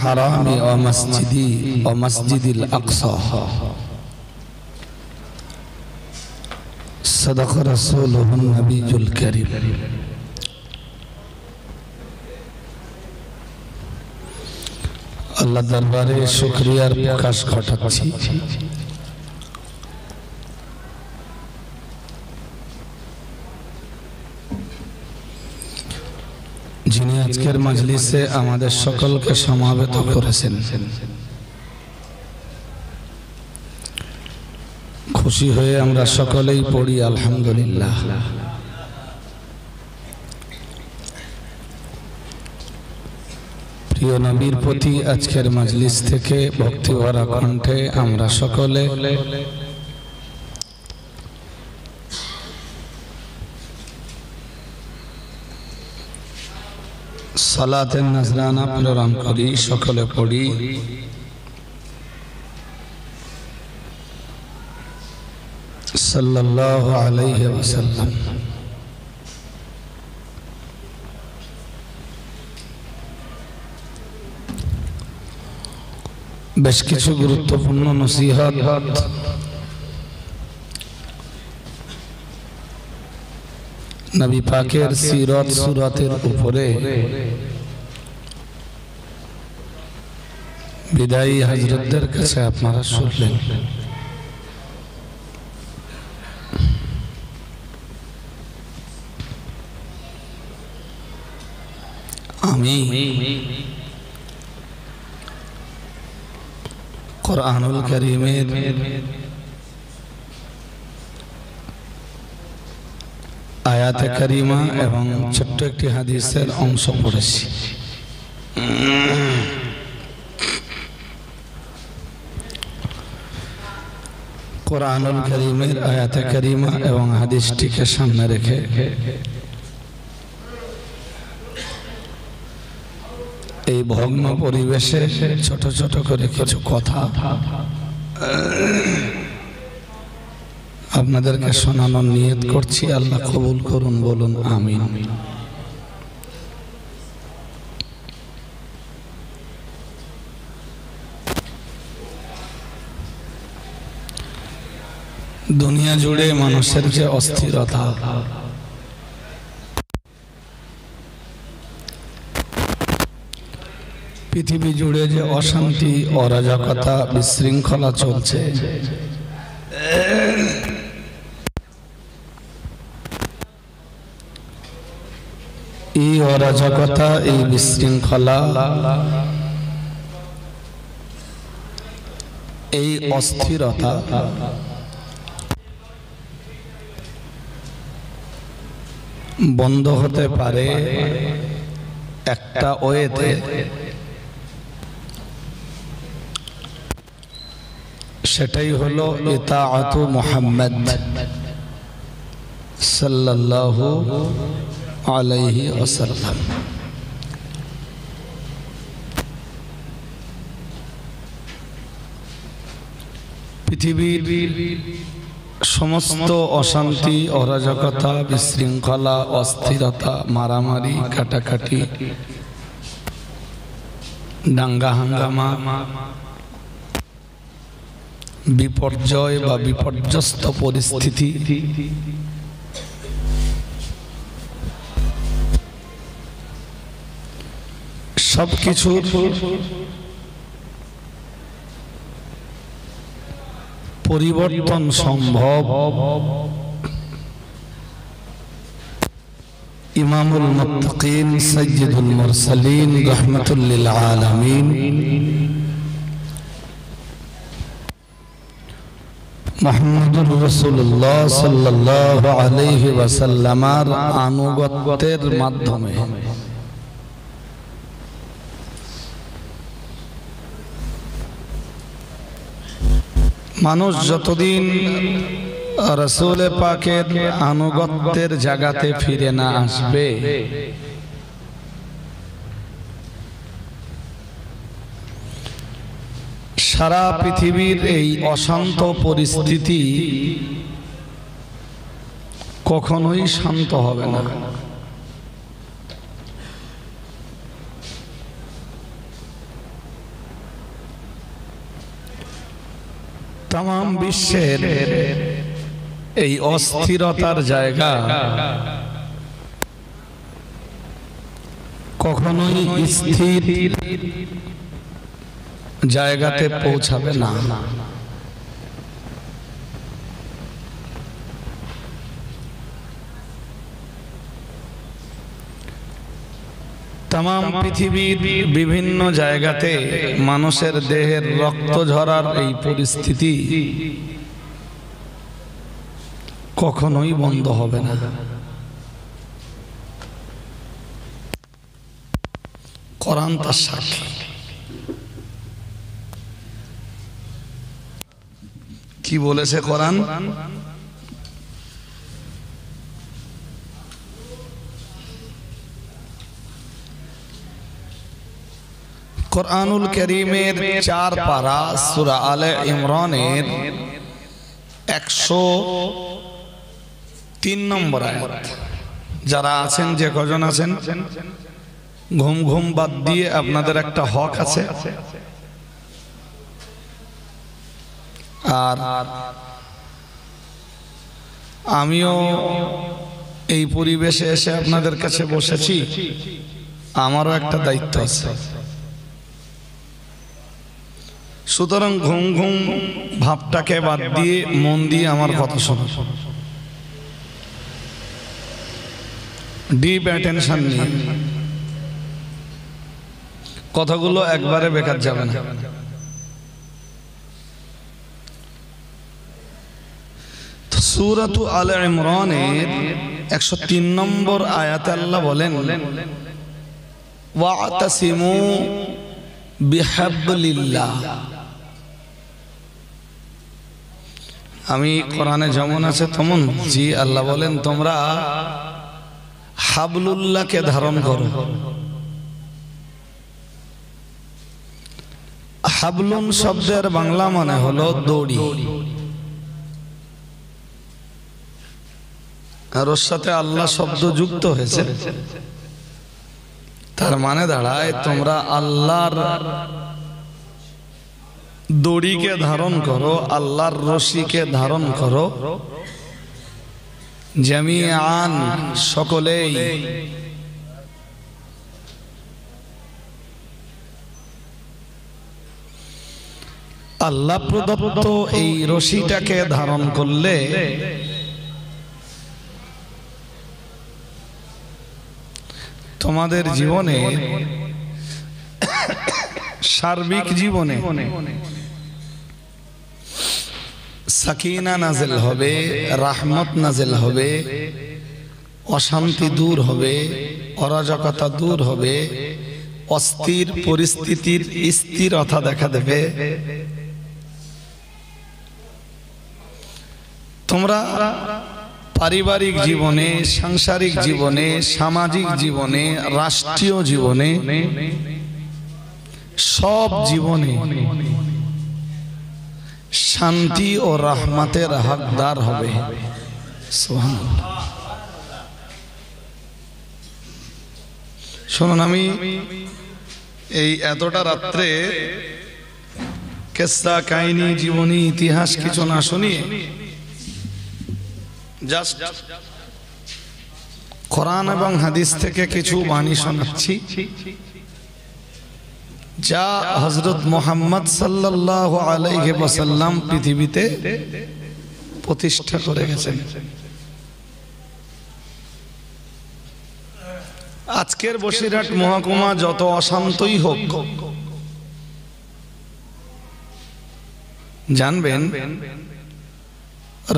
حرام ومسجد الأقصى صدق رسوله النبي الكريم আল্লাহ দরবারে শুকরিয়ার প্রকাশ ঘটাচ্ছি। যিনি আজকের মজলিসে আমাদের সকলকে সমাবেত করেছেন। খুশি হয়ে আমরা সকলেই পড়ি আলহামদুলিল্লাহ। প্রিয় নবীর প্রতি আজকের মজলিস থেকে ভক্তিভরা কণ্ঠে আমরা সকলে সালাতের নজরানা প্রেরণ করি, সকলে পড়ি সাল্লাল্লাহু আলাইহি ওয়াসাল্লাম। বেশ কিছু গুরুত্বপূর্ণ নসিহত নবী পাকের সিরত সুরাতের উপরে বিদায়ী হযরতদের কাছে আপনারা শুনলেন। আমি কুরআনুল কারীমের আয়াতে কারিমা এবং ছোট্ট একটি হাদিসের অংশ পড়েছি। কুরআনুল কারীমের আয়াতে কারিমা এবং হাদিসটিকে সামনে রেখে এই ভগ্ন পরিবেশে ছোট ছোট করে কিছু কথা আপনাদেরকে শোনানোর নিয়ত করছি। আল্লাহ কবুল করুন, বলুন আমিন। দুনিয়া জুড়ে মানুষের যে অস্থিরতা, পৃথিবী জুড়ে যে অশান্তি, অরাজকতা, বিশৃঙ্খলা চলছে, এই অরাজকতা, এই বিশৃঙ্খলা, এই অস্থিরতা বন্ধ হতে পারে একটা ওয়েতে, সেটাই হলো ইতাআতু মুহাম্মদ সাল্লাল্লাহু আলাইহি ওয়াসাল্লাম। পৃথিবীর সমস্ত অশান্তি, অরাজকতা, বিশৃঙ্খলা, অস্থিরতা, মারামারি, কাটাকাটি, দাঙ্গা হাঙ্গামা, বিপর্যয় বা বিপর্যস্ত পরিস্থিতি সবকিছুর পরিবর্তন সম্ভব ইমামুল মুত্তাকিন সাইয়্যিদুল মুরসালিন রাহমাতুল লিল আলামিন মুহাম্মদুর রাসূলুল্লাহ সাল্লাল্লাহু আলাইহি ওয়াসাল্লামের আনুগত্যের মাধ্যমে। মানুষ যতদিন রাসূল পাকের আনুগত্যের জায়গাতে ফিরে না আসবে, সারা পৃথিবীর এই অশান্ত পরিস্থিতি কখনোই শান্ত হবে না। तमाम বিশ্বের এই অস্থিরতার জায়গা কখনোই স্থির জায়গাতে পৌঁছাবে না। तमाम পৃথিবীর বিভিন্ন জায়গাতে মানুষের দেহের রক্ত ঝরার এই পরিস্থিতি কখনোই বন্ধ হবে না। কোরআন তার সাক্ষী। কি বলেছে কোরআন? कुरानुल करीमेर 4 पारा सूरा आले इमरानेर 103 नम्बर आयात। যারা আছেন যে কজন আছেন ঘুম ঘুম বাদ দিয়ে আপনাদের একটা হক আছে। আর আমিও এই পরিবেশে এসে আপনাদের কাছে বসেছি, আমারও একটা দায়িত্ব আছে। সুতরাং ঘুম ঘুম ভাবটাকে বাদ দিয়ে মন দিয়ে আমার কথা শোনো, ডিপ অ্যাটেনশন নিয়ে। কথাগুলো একবারে বেকার যাবে না। সূরাতু আলে ইমরানের 103 নম্বর আয়াতে আল্লাহ বলেন, ওয়াতাসিমু বিহাবলিল্লাহ। আমি কোরআনে যেমন আছে তেমন জি আল্লাহ বলেন, তোমরা হাবলুল্লাহকে ধারণ করো। হাবলুন শব্দের বাংলা মানে হলো দড়ি, আর ওর সাথে আল্লাহ শব্দ যুক্ত হয়েছে। তার মানে দাঁড়ায় তোমরা আল্লাহর দড়িকে ধারণ করো, আল্লাহর রশিকে ধারণ করো। জামিআন সকলেই। আল্লাহ প্রদত্ত এই রশিটাকে ধারণ করলে তোমাদের জীবনে, সার্বিক জীবনে সাকিনা নাজিল হবে, রাহমত নাজিল হবে, অশান্তি দূর হবে, অরাজকতা দূর হবে, অস্থির পরিস্থিতির স্থিরতা দেখা দেবে। তোমরা পারিবারিক জীবনে, সাংসারিক জীবনে, সামাজিক জীবনে, রাষ্ট্রীয় জীবনে, সব জীবনে শান্তি ও রহমতের হকদার হবে। সুবহানাল্লাহ। শুনুন, আমি এই এতটা রাত্রে কিসসা, কাহিনী, জীবনী, ইতিহাস কিছু না শুনিয়ে জাস্ট কোরআন এবং হাদিস থেকে কিছু বাণী শোনাচ্ছি, যা হযরত মুহাম্মদ সাল্লাল্লাহু আলাইহি ওয়াসাল্লাম পৃথিবীতে প্রতিষ্ঠা করে গেছেন। আজকের বসিরহাট মহকুমা যত অশান্তই হোক, জানবেন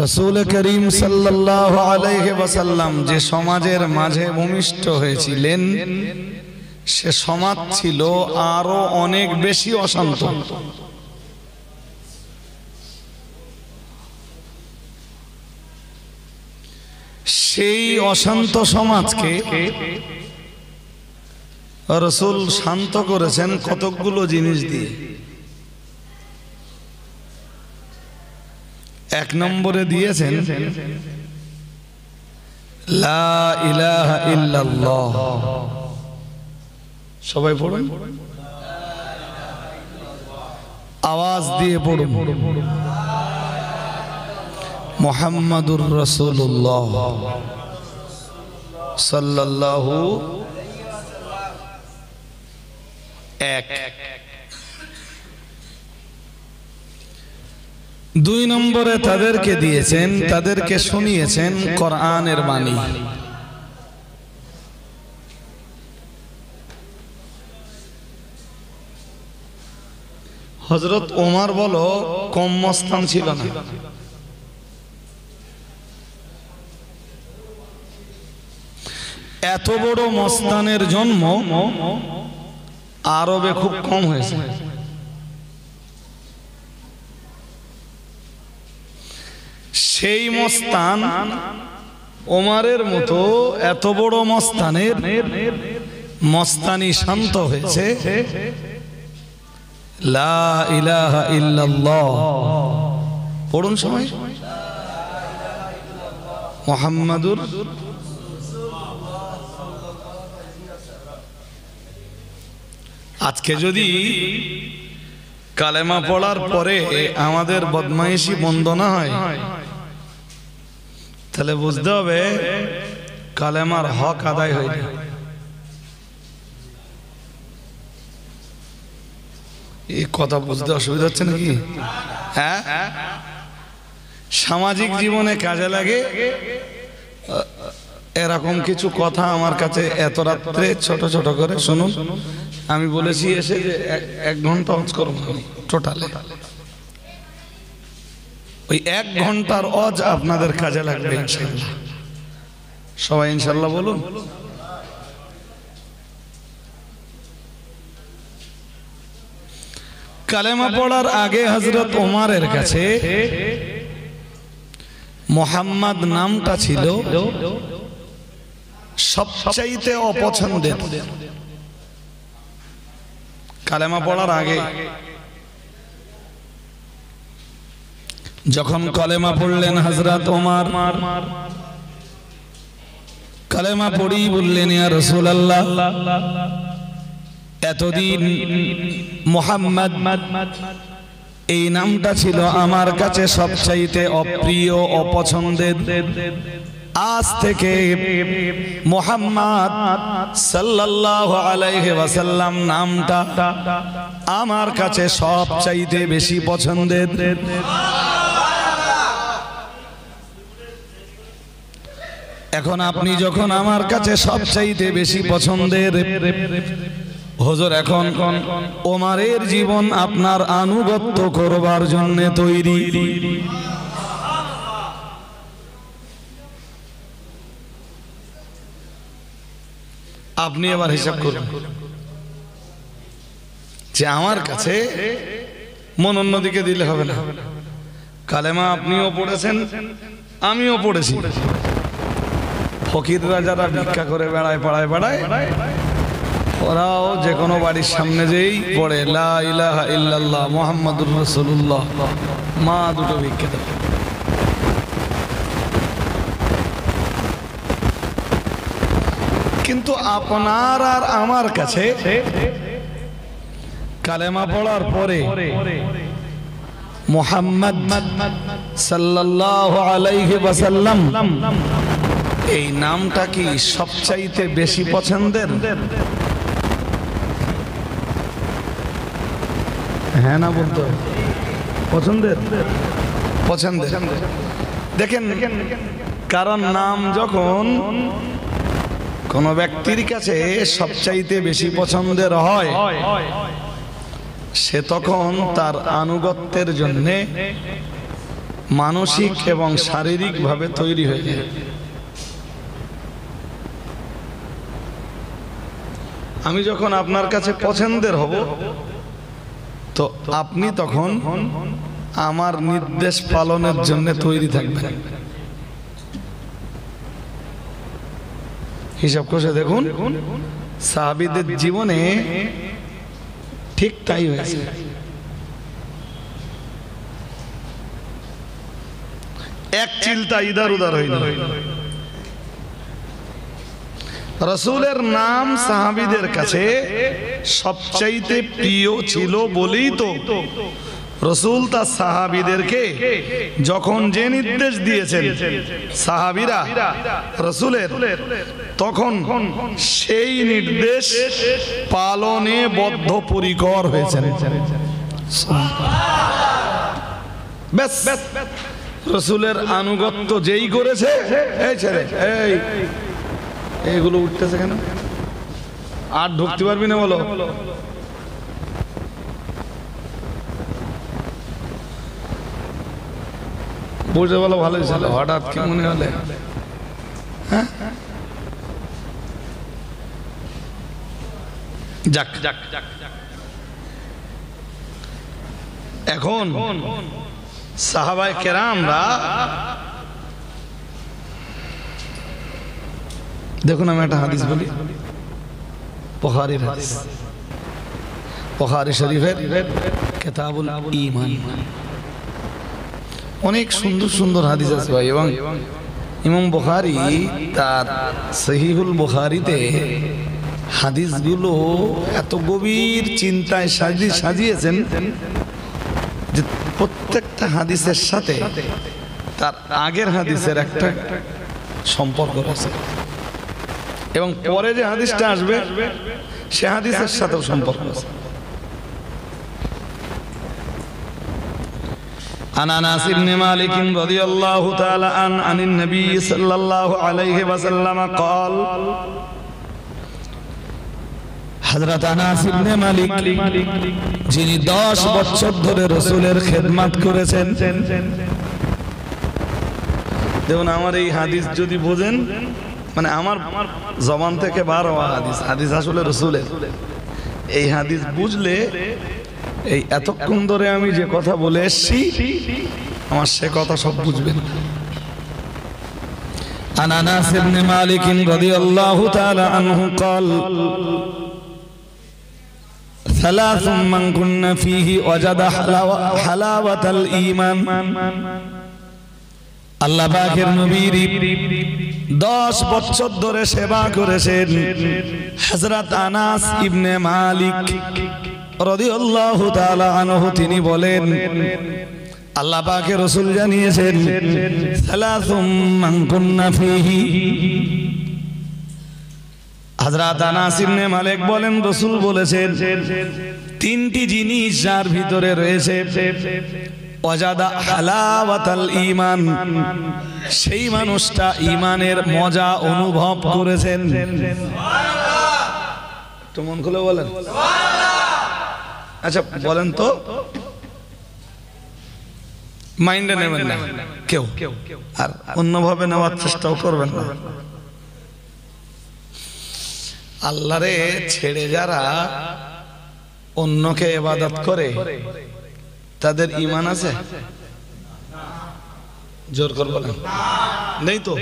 রাসূল করিম সাল্লাল্লাহু আলাইহি ওয়াসাল্লাম যে সমাজের মাঝে ভূমিষ্ঠ হয়েছিলেন, সে সমাজ ছিল আরো অনেক বেশি অশান্ত। সেই অশান্ত সমাজকে রাসূল শান্ত করেছেন কতকগুলো জিনিস দিয়ে। এক নম্বরে দিয়েছেন লা ইলাহা ইল্লাল্লাহ। সবাই পড়ুন, আওয়াজ দিয়ে পড়ুন। মুহাম্মাদুর রাসূলুল্লাহ সাল্লাল্লাহু এক। 2 নম্বরে তাদেরকে দিয়েছেন, তাদেরকে শুনিয়েছেন কোরআনের বাণী। হযরত ওমর বলো কম মস্তান ছিল না। এত বড় মস্তানের জন্ম আরবে খুব কম হয়েছে। সেই মস্তান ওমরের মতো এত বড় মস্তানের মস্তানি শান্ত হয়েছে। লা ইলাহা ইল্লাল্লাহ পড়ুন সবাই, মুহাম্মাদুর। আজকে যদি কালেমা পড়ার পরে আমাদের বদমাইশি বন্ধ না হয়, তাহলে বুঝতে হবে কালেমার হক আদায় হয়নি। এই কথা বুঝতে অসুবিধা হচ্ছে নাকি? হ্যাঁ, সামাজিক জীবনে কাজে লাগে এরকম কিছু কথা আমার কাছে এত রাত্রে ছোট ছোট করে শুনুন। আমি বলেছি এসে যে 1 ঘন্টা ওয়াজ করব টোটালে। ওই 1 ঘন্টার ওয়াজ আপনাদের কাজে লাগবে ইনশাআল্লাহ। সবাই ইনশাআল্লাহ বলুন। কালেমা পড়ার আগে হযরত ওমরের কাছে মুহাম্মদ নামটা ছিল সবচাইতে অপছন্দের। কালেমা পড়ার আগে যখন কালেমা পড়লেন হযরত ওমর, কালেমা পড়ি বললেন ইয়া রাসূলুল্লাহ, এতদিন মুহাম্মদ এই নামটা ছিল আমার কাছে সবচাইতে অপ্রিয় অপছন্দের। আজ থেকে মুহাম্মদ সাল্লাল্লাহু আলাইহি ওয়াসাল্লাম নামটা আমার কাছে সবচাইতে বেশি পছন্দের। এখন আপনি যখন আমার কাছে সবচাইতে বেশি পছন্দের, হুজুর এখন ওমরের জীবন আপনার আনুগত্য করবার জন্য তৈরি। আপনি এবার হিসাব করুন যে আমার কাছে মন অন্যদিকে দিলে হবে না। কালেমা আপনিও পড়েছেন, আমিও পড়েছি। ফকিররা যারা ভিক্ষা করে বেড়ায় পাড়ায় পাড়ায়, ওরাও যে কোনো বাড়ির সামনে যেই পড়ে লা ইলাহা ইল্লাল্লাহ মুহাম্মাদুর রাসূলুল্লাহ, মা দুটো ভিক্ষা দেয়। কিন্তু আপনার আর আমার কাছে কালেমা পড়ার পরে মুহাম্মদ সাল্লাল্লাহু আলাইহি ওয়াসাল্লাম এই নামটা কি সবচাইতে বেশি পছন্দের? হ্যাঁ না বলতো পছন্দের? পছন্দের। দেখেন, কারণ নাম যখন কোন ব্যক্তির কাছে সবচাইতে বেশি পছন্দের হয়, সে তখন তার আনুগত্যের জন্য মানসিক এবং শারীরিক ভাবে তৈরি হয়ে যায়। আমি যখন আপনার কাছে পছন্দের হব, তো আপনি তখন আমার নির্দেশ পালনের জন্য তৈরি থাকবেন। হিসাব করে দেখুন, সাহাবীদের জীবনে ঠিক তাই হয়েছে। এক চিলতা ইধার উধার হয়নি। রাসূলের নাম সাহাবীদের কাছে সবচাইতে প্রিয় ছিল বলেই তো রসুল তার সাহাবীদেরকে যখন যে নির্দেশ দিয়েছেন সাহাবীরা রসুলের, তখন সেই নির্দেশ পালনে বদ্ধপরিকর হয়েছেন। ব্যাস, রসুলের আনুগত্য যেই করেছে, এই ছেলে এইগুলো উঠতেছে কেন? আর ঢুকতে পারবি না বলো? বুঝে বলো, ভালোই ছিল, হঠাৎ কি মনে হলে? হ্যাঁ, যাক যাক যাক। এখন সাহাবায়ে কেরামরা, দেখুন আমি একটা হাদিস বলি, বুখারীর হাদিস, বুখারী শরীফের কিতাবুল ঈমান। অনেক সুন্দর সুন্দর হাদিস আছে ভাই, এবং ইমাম বুখারী তার সহিহুল বুখারীতে হাদিসগুলো এত গভীর চিন্তায় সাজিয়েছেন যে প্রত্যেকটা হাদিসের সাথে তার আগের হাদিসের একটা সম্পর্ক আছে, এবং পরে যে হাদিসটা আসবে সে হাদিসের সাথেও সম্পর্ক আছে। عن انس بن مالك رضي الله تعالى عن النبي صلى الله عليه وسلم قال হযরত আনাস ইবনে মালিক যিনি 10 বছর ধরে রাসূলের খেদমত করেছেন, দেখুন আমার এই হাদিস যদি বোঝেন, মানে আমার জবান থেকে বার হওয়া হাদিস, হাদিস আসলে রাসূলের, এই হাদিস বুঝলে এই এতক্ষণ ধরে আমি যে কথা বলে এসেছি আমার সে কথা সব বুঝবেন। عن انس بن مالك رضي الله تعالى عنه قال ثلاث من كن فيه وجد حلاوة الإيمان। আল্লাহ পাকের নবীর 10 বছর ধরে সেবা করেছেন হযরত আনাস ইবনে মালিক রাদিয়াল্লাহু তাআলা আনহু, তিনি বলেন আল্লাহ পাকের রাসূল জানিয়েছেন সালাসুম মান কুন্না ফীহি। হযরত আনাস ইবনে মালিক বলেন রাসূল বলেছেন তিনটি জিনিস যার ভিতরে রয়েছে ওয়াজাদা হালাওয়াতাল ঈমান, সেই মানুষটা ঈমানের মজা অনুভব করেছেন। সুবহানাল্লাহ, তো মন খুলে বলেন সুবহানাল্লাহ। আচ্ছা বলেন তো, মাইন্ডে নেবেন না কেউ, আর অন্যভাবে নেওয়ার চেষ্টাও করবেন না। আল্লাহরে ছেড়ে যারা অন্যকে ইবাদত করে তাদের ঈমান আছে? জোর করে বলেন, নেই তো?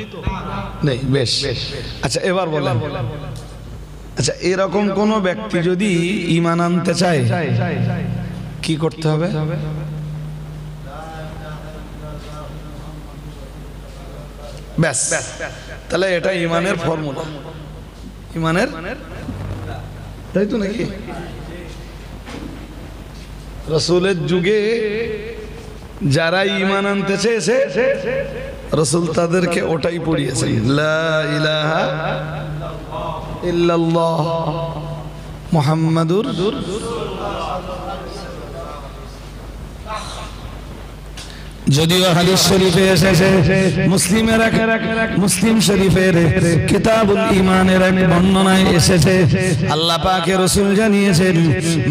নেই, বেশ। আচ্ছা এবার বলেন, আচ্ছা এরকম কোন ব্যক্তি যদি ঈমান আনতে চায় কি করতে হবে? ব্যাস, তাহলে এটা ঈমানের ফর্মুলা, ঈমানের, তাই তো নাকি? রাসূলের যুগে যারা ঈমান আনতে চেয়েছে রাসূল তাদেরকে ওটাই পড়িয়েছেন, লা ইলাহা ইল্লাল্লাহ মুহাম্মাদুর। যদিও হাদিস শরীফে এসেছে, মুসলিম শরীফের কিতাবুল ঈমানের এক বর্ণনায় এসেছে আল্লাহ পাকের রাসূল জানিয়েছেন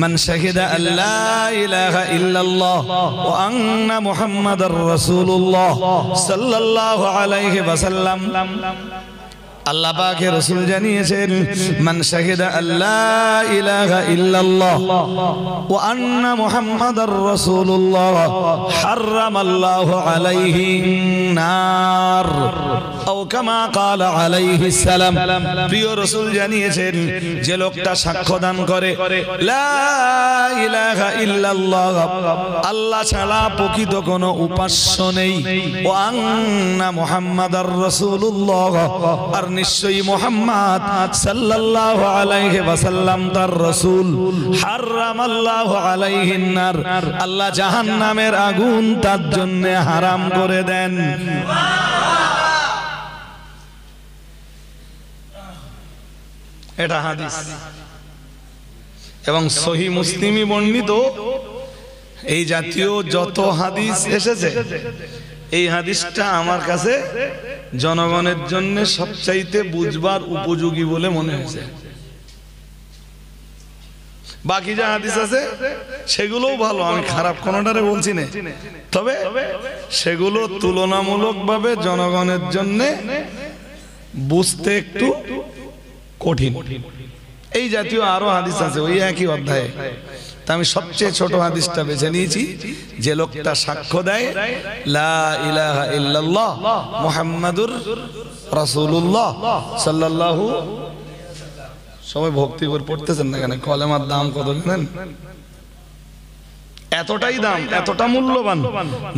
মান শাহিদা আল্লা ইলাহা ইল্লাল্লাহ ওয়া আন্না মুহাম্মাদার রাসূলুল্লাহ সাল্লাল্লাহু আলাইহি ওয়াসাল্লাম। আল্লাহ পাকের রাসূল জানিয়েছেন মান শাহিদা আল্লা ইলাহা ইল্লাল্লাহ ওয়া আন্না মুহাম্মাদার রাসূলুল্লাহ হারামাল্লাহু আলাইহি নার আও কামা ক্বালা আলাইহিস সালাম। প্রিয় রাসূল জানিয়েছেন যে লোকটা সাক্ষ্য দান করে লা ইলাহা ইল্লাল্লাহ, আল্লাহ ছাড়া প্রকৃত কোনো উপাস্য নেই, ওয়া আন্না মুহাম্মাদার রাসূলুল্লাহ, আর নিশ্চয়ই মুহাম্মদ সাল্লাল্লাহু আলাইহি ওয়াসাল্লাম তার রাসূল। হারামাল্লাহু আলাইহিন নার, আল্লাহ জাহান্নামের আগুন তার জন্য হারাম করে দেন। এটা হাদিস এবং সহিহ মুসলিমে বর্ণিত এই জাতীয় যত হাদিস এসেছে, এই হাদিসটা আমার কাছে জনগণের জন্য সবচাইতে বুঝবার উপযোগী বলে মনে হয়েছে। বাকি যা হাদিস আছে সেগুলোও ভালো, আমি খারাপ কোনোটারে বলছি না, তবে সেগুলো তুলনামূলকভাবে জনগণের জন্য বুঝতে একটু কঠিন। এই জাতীয় আরো হাদিস আছে ওই একই অধ্যায়ে, তা আমি সবচেয়ে ছোট হাদিসটা বেছে নিয়েছি। যে লোকটা সাক্ষ্য দেয় লা ইলাহা ইল্লাল্লাহ মুহাম্মাদুর রাসূলুল্লাহ সাল্লাল্লাহু, সবাই ভক্তি করে পড়তেছেন না কেন? কলেমার দাম কত জানেন? এতটাই দাম, এতটা মূল্যবান।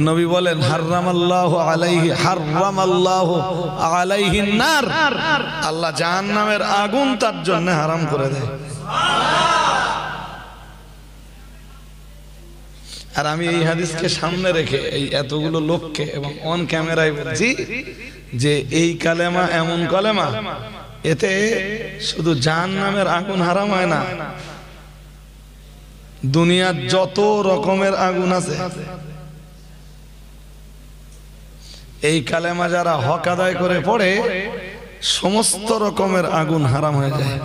নবী বলেন হারামাল্লাহু আলাইহিন নার, আল্লাহ জাহান্নামের আগুন তার জন্য হারাম করে দেয়। আর আমি এই হাদিসকে সামনে রেখে এই এতগুলো লোককে এবং অন ক্যামেরায় বলছি যে এই কালেমা এমন কালেমা, এতে শুধু জাহান্নামের আগুন হারাম হয় না, দুনিয়ার যত রকমের আগুন আছে এই কালেমা যারা হক আদায় করে পড়ে সমস্ত রকমের আগুন হারাম হয়ে যায়।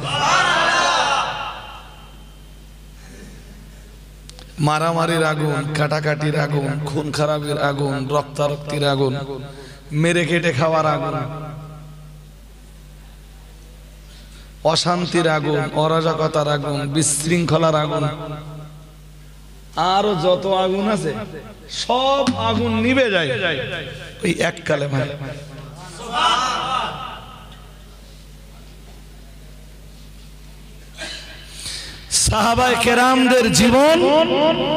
মারামারির আগুন, কাটাকাটির আগুন, খুন খারাপের আগুন, রক্তারক্তির আগুন, মেরে কেটে খাওয়ার আগুন, অশান্তির আগুন, অরাজকতার আগুন, বিশৃঙ্খলার আগুন, আরো যত আগুন আছে সব আগুন নিভে যায় ওই এক কালেমায়। সাহাবায়ে কেরামদের জীবন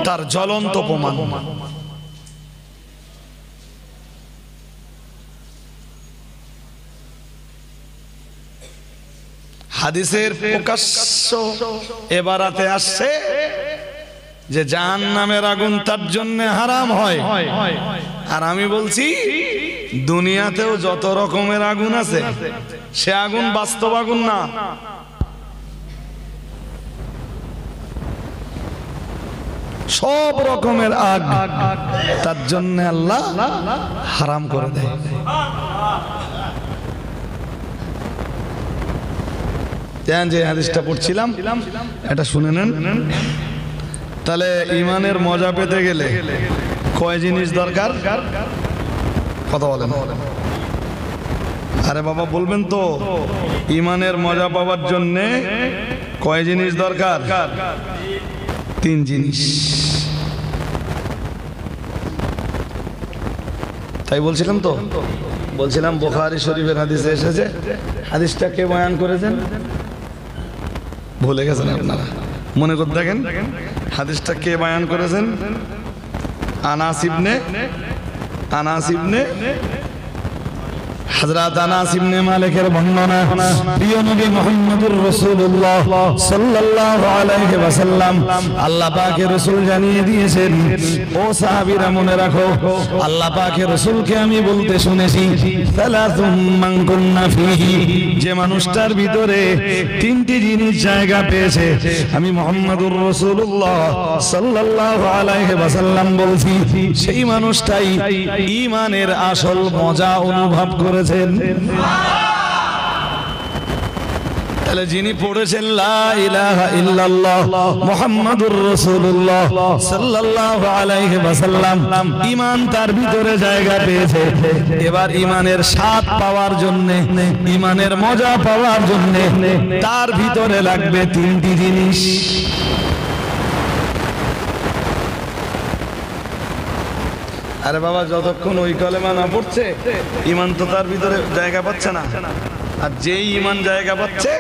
তার জ্বলন্ত প্রমাণ। হাদিসের প্রকাশ্য এবারাতে আসছে যে জাহান্নামের আগুন তার জন্য হারাম হয়। আর আমি বলছি দুনিয়াতেও যত রকমের আগুন আছে সে আগুন বাস্তব আগুন না, সব রকমের আগ তার জন্য আল্লাহ হারাম করে দেয়। যে হাদিসটা পড়ছিলাম এটা শুনে নেন। তাহলে ইমানের মজা পেতে গেলে কয় জিনিস দরকার? কথা বলেন। আরে বাবা বলবেন তো, ইমানের মজা পাওয়ার জন্য কয় জিনিস দরকার? 3 জিনিস। তাই বলছিলাম তো, বলছিলাম বুখারী শরীফের হাদিসে এসেছে। হাদিসটা কে বয়ান করেছেন ভুলে গেছেন আপনারা, মনে করে দেখেন হাদিসটা কে বয়ান করেছেন। আনাস ইবনে হযরত আনাস ইবনে মালিকের বর্ণনা। প্রিয় নবী মুহাম্মদুর রাসূলুল্লাহ সাল্লাল্লাহু আলাইহি ওয়াসাল্লাম আল্লাহ পাকের রাসূল জানিয়ে দিয়েছেন, ও সাহাবীরা মনে রাখো, আল্লাহ পাকের রাসূলকে আমি বলতে শুনেছি, সালাতুম মান কুন্না ফীহি, যে মানুষটার ভিতরে 3টি জিনিস জায়গা পেয়েছে, আমি মুহাম্মদুর রাসূলুল্লাহ সাল্লাল্লাহু আলাইহি ওয়াসাল্লাম বলছি, সেই মানুষটাই ঈমানের আসল মজা অনুভব করেছে। তাহলে যিনি পড়েছেন লা ইলাহা ইল্লাল্লাহ মুহাম্মাদুর রাসূলুল্লাহ সাল্লাল্লাহু আলাইহি ওয়াসাল্লাম, ঈমান তার ভিতরে জায়গা পেয়েছে। এবার ঈমানের স্বাদ পাওয়ার জন্য, ঈমানের মজা পাওয়ার জন্য তার ভিতরে লাগবে 3টি জিনিস। আরে বাবা যতক্ষণ ওই কলেমা না পড়ছে ঈমান তো তার ভিতরে জায়গা পাচ্ছে না। আর যেই ঈমান জায়গা পাচ্ছে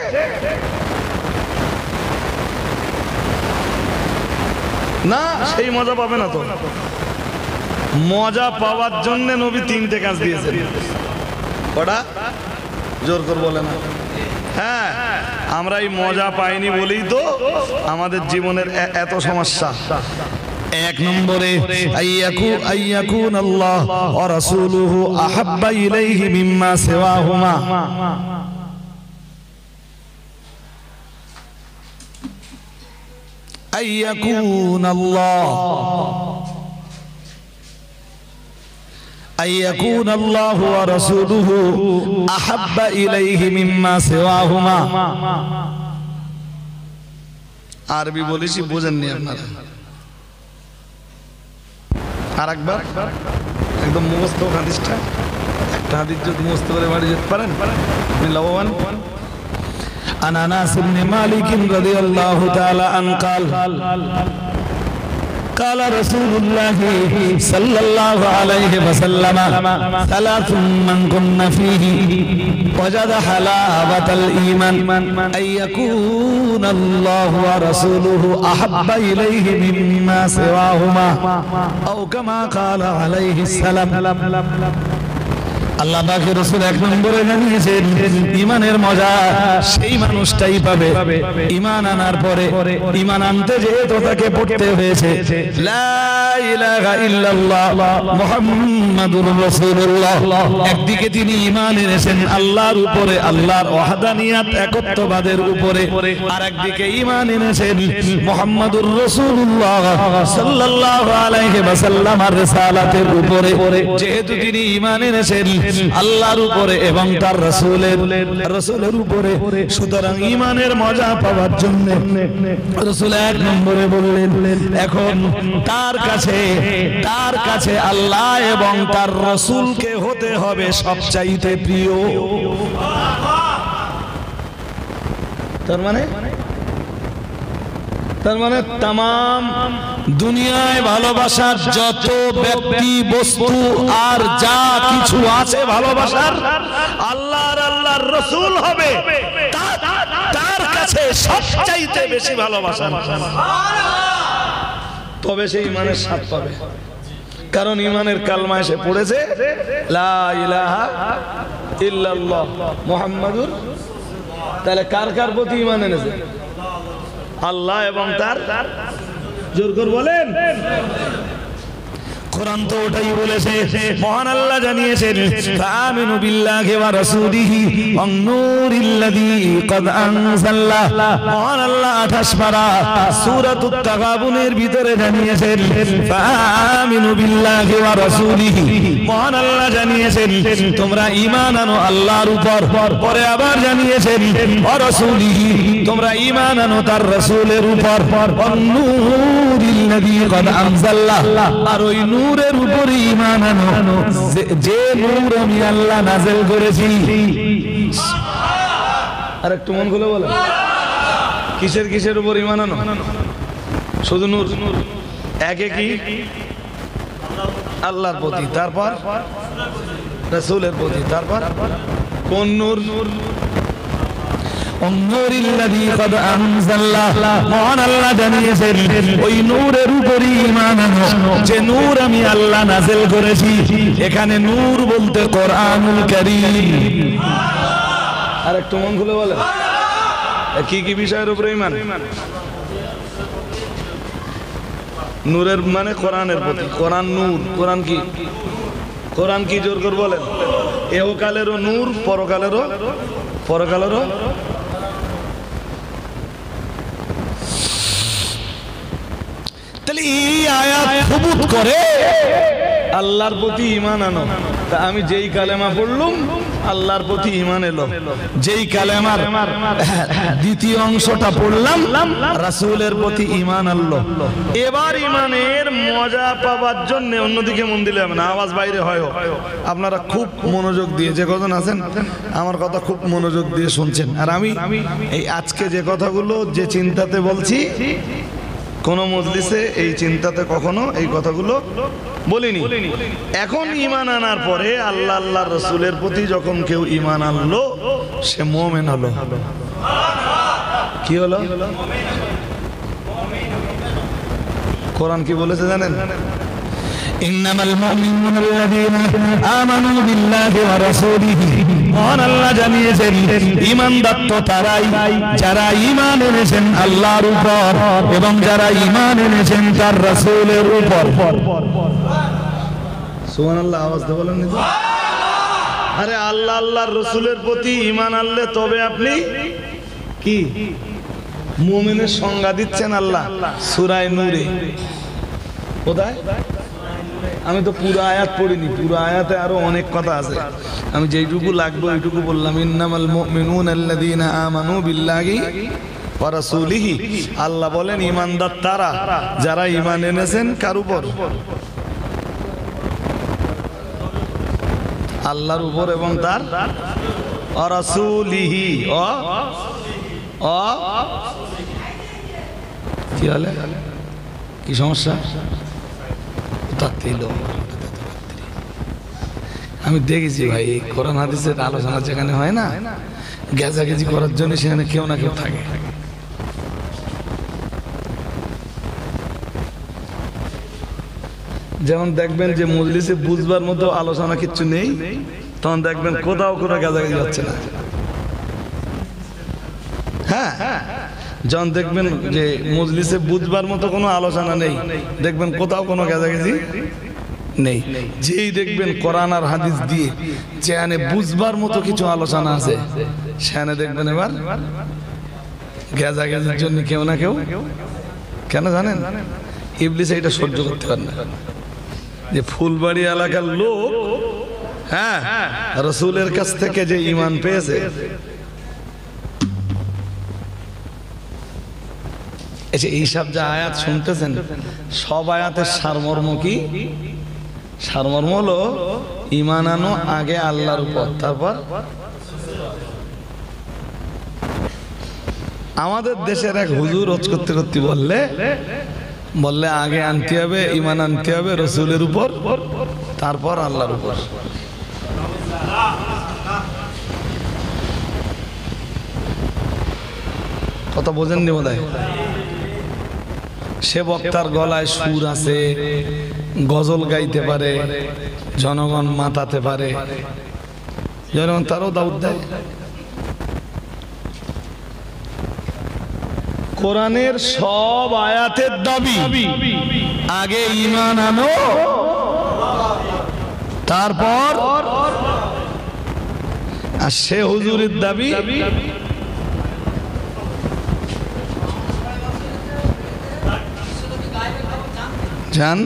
না সেই মজা পাবে না। তো মজা পাওয়ার জন্য নবী 3টে কাজ দিয়েছেন। কটা? জোর করে বলে না। হ্যাঁ, আমরা এই মজা পাইনি বলেই তো আমাদের জীবনের এত সমস্যা। এক নম্বরে আইয়াকুন আল্লাহ ওয়া রাসূলুহু আহাব্বা ইলাইহি মিম্মা সিওয়াহুমা। আইয়াকুন আল্লাহ ওয়া রাসূলুহু আহাব্বা ইলাইহি মিম্মা সিওয়াহুমা। আরবি বলেছি, বুঝেননি আপনারা? আরেকবার একদম মুখস্থ হাদিসটা, একটা হাদিস যদি মুখস্থ করে বাড়ি যেতে পারেন আপনি লাভবান। عن انس بن مالك رضي الله تعالى عنه قال قال رسول الله صلى الله عليه وسلم ثلاث من كن فيه وجد حلاوة الإيمان أن يكون الله ورسوله أحب إليه مما سواهما أو كما قال عليه السلام। আল্লাহ পাকের রাসূল এক নম্বরে জানিয়েছেন ঈমানের মজা সেই মানুষটাই পাবে ঈমান আনার পরে, ঈমান আনতে যেহেতু তাকে পড়তে হয়েছে লা ইলাহা ইল্লাল্লাহ মুহাম্মাদুর রাসূলুল্লাহ। একদিকে তিনি ঈমান এনেছেন আল্লাহর উপরে, আল্লাহর ওয়াহদানিয়াত একত্ববাদের উপরে, আর একদিকে ঈমান এনেছেন মুহাম্মাদুর রাসূলুল্লাহ সাল্লাল্লাহু আলাইহি ওয়াসাল্লামের রিসালাতের উপরে। যেহেতু তিনি ঈমান এনেছেন আল্লাহর উপরে এবং তার রাসূলের উপরে, সুতরাং ঈমানের মজা পাওয়ার জন্য রাসূল এক নম্বরে বললেন এখন তার কাছে আল্লাহ এবং তার রাসূলকে হতে হবে সবচাইতে প্রিয়। তার মানে তামাম দুনিয়ায় ভালোবাসার যত ব্যক্তি বস্তু আর যা কিছু আছে ভালোবাসার, আল্লাহর রাসূল হবে তার কাছে সবচাইতে বেশি ভালোবাসা, তবে সে ঈমানের স্বাদ পাবে। কারণ ঈমানের কালমা এসে পড়েছে লা ইলাহা ইল্লাল্লাহ মুহাম্মাদুর। তাহলে কার প্রতি ঈমান এনেছে? আল্লাহ এবং তার, জোর করে বলেন। কোরআন তো ওটাই বলেছে, মহান আল্লাহ জানিয়েছেন ফাআমিনু বিল্লাহি ওয়া রাসূলিহি ওয়ান নূরিল্লাযী ক্বাদ আনজালনা। মহান আল্লাহ 28 পারা সূরাতুত তাগাবুনের ভিতরে জানিয়েছেন ফাআমিনু বিল্লাহি ওয়া রাসূলিহি। মহান আল্লাহ জানিয়েছেন তোমরা ঈমান আনো আল্লাহর উপর, পরে আবার জানিয়েছেন ওয়া রাসূলিহি তোমরা ঈমান আনো তার রাসূলের উপর, ওয়ান নূরিল্লাযী ক্বাদ আনজালনা, আর ওই নূরের উপরে ঈমান আনো যে নূর আমি আল্লাহ নাযিল করেছি। আর একটু মন খুলে বলো, কিসের উপর ঈমান আনো? শুধু নূর, একে কি? আল্লাহর প্রতি, তারপর রাসূলের প্রতি, তারপর কোন নূর? নূরিল্লাযী ক্বাদ আনজালনা। মহান আল্লাহ জানিয়েছেন ওই নূরের উপরে ঈমান আনো যে নূর আমি আল্লাহ নাযিল করেছি। এখানে নূর বলতে কোরআনুল কারীম। আর একটু মন খুলে বলে কি বিষয়ের উপরে ঈমান? নূরের মানে কোরআনের প্রতি। কোরআন নূর, কোরআন কি? কোরআন কি? জোর করে বলেন। এহকালেরও নূর, পরকালেরও। তাহলে এই আয়াত সবুত করে আল্লাহর প্রতি ঈমান আনো। তা আমি যেই কালেমা পড়লুম আল্লাহর প্রতি ঈমান এলো, যেই কালেমার দ্বিতীয় অংশটা পড়লাম রাসূলের প্রতি ঈমান আনলো। এবার ঈমানের মজা পাওয়ার জন্য অন্যদিকে মন দিলে হবে না, আওয়াজ বাইরে হয়। আপনারা খুব মনোযোগ দিয়ে, যে কজন আছেন আমার কথা খুব মনোযোগ দিয়ে শুনছেন। আর আমি এই আজকে যে কথাগুলো যে চিন্তাতে বলছি, কোন মজলিসে এই চিন্তাতে কখনো এই কথাগুলো বলিনি। এখন ঈমান আনার পরে আল্লাহর রাসূলের প্রতি যখন কেউ ঈমান আনলো সে মুমিন হলো। কি হলো? কোরআন কি বলেছে জানেন? ইন্নামাল মুমিনুনা আল্লাযীনা আমানু বিল্লাহি ওয়া রাসূলিহি মহান আল্লাহ জানিয়েছেন ঈমানদার তো তারাই যারা ঈমান এনেছেন আল্লাহর উপর এবং যারা ঈমান এনেছেন তার রাসূলের উপর। সুবহানাল্লাহ, আওয়াজ দিয়ে বলেন নি তো? আরে আল্লাহ আল্লাহর রাসূলের প্রতি ঈমান আনলে তবে আপনি কি মুমিনের সংজ্ঞা দিচ্ছেন আল্লাহ সূরা নূরে। কোথায়? আমি তো পুরো আয়াত পড়িনি, পুরো আয়াতে আরো অনেক কথা আছে, আমি যেইটুকু লাগবে ওইটুকু বললাম। ইন্নামাল মুমিনুনা আল্লাযীনা আমানু বিল্লাহি ওয়া রাসূলিহি, আল্লাহ বলেন ঈমানদার তারা যারা ঈমান এনেছেন কার উপর? আল্লাহর উপর এবং তার ওয়া রাসূলিহি। কি হলে কি সমস্যা? আমি দেখেছি ভাই কোরআন হাদিসের আলোচনা যেখানে হয় না, গেজাগেজি করার জন্য সেখানে কেউ না কেউ থাকে। যেমন দেখবেন যে মজলিসে বুঝবার মতো আলোচনা কিচ্ছু নেই, তখন দেখবেন কোথাও কোথাও গেজাগেজি হচ্ছে না। হ্যাঁ, যখন দেখবেন যে মজলিসে বুঝবার মতো কোনো আলোচনা নেই, দেখবেন কোথাও কোনো গেজাগেজি নেই। যেই দেখবেন কোরআন আর হাদিস দিয়ে যেখানে বুঝবার মতো কিছু আলোচনা আছে সেখানে দেখবেন এবার গেজাগেজির জন্য কেউ না কেউ। কেন জানেন? ইবলিস এটা সহ্য করতে পারে না যে ফুলবাড়ি এলাকার লোক হ্যাঁ রাসূলের কাছ থেকে যে ঈমান পেয়েছে, এইসব যে আয়াত শুনতেছেন সব আয়াতের সারমর্ম কি? সারমর্ম হলো ঈমান আনো আগে আল্লাহর উপর, তারপর। আমাদের দেশের এক হুজুর রোজ করতে করতে বললে আগে আনতে হবে ঈমান, আনতে হবে রাসূলের উপর, তারপর আল্লাহর উপর। কথা বোঝেননি বোধহয়? সে বক্তার গলায় সুর আছে, গজল গাইতে পারে, জনগণ মাতাতে পারে, জনগণ তারও দাউদ দেয়। কোরআনের সব আয়াতের দাবি আগে ঈমান আনো তারপর, আর সে হুজুরের দাবি জান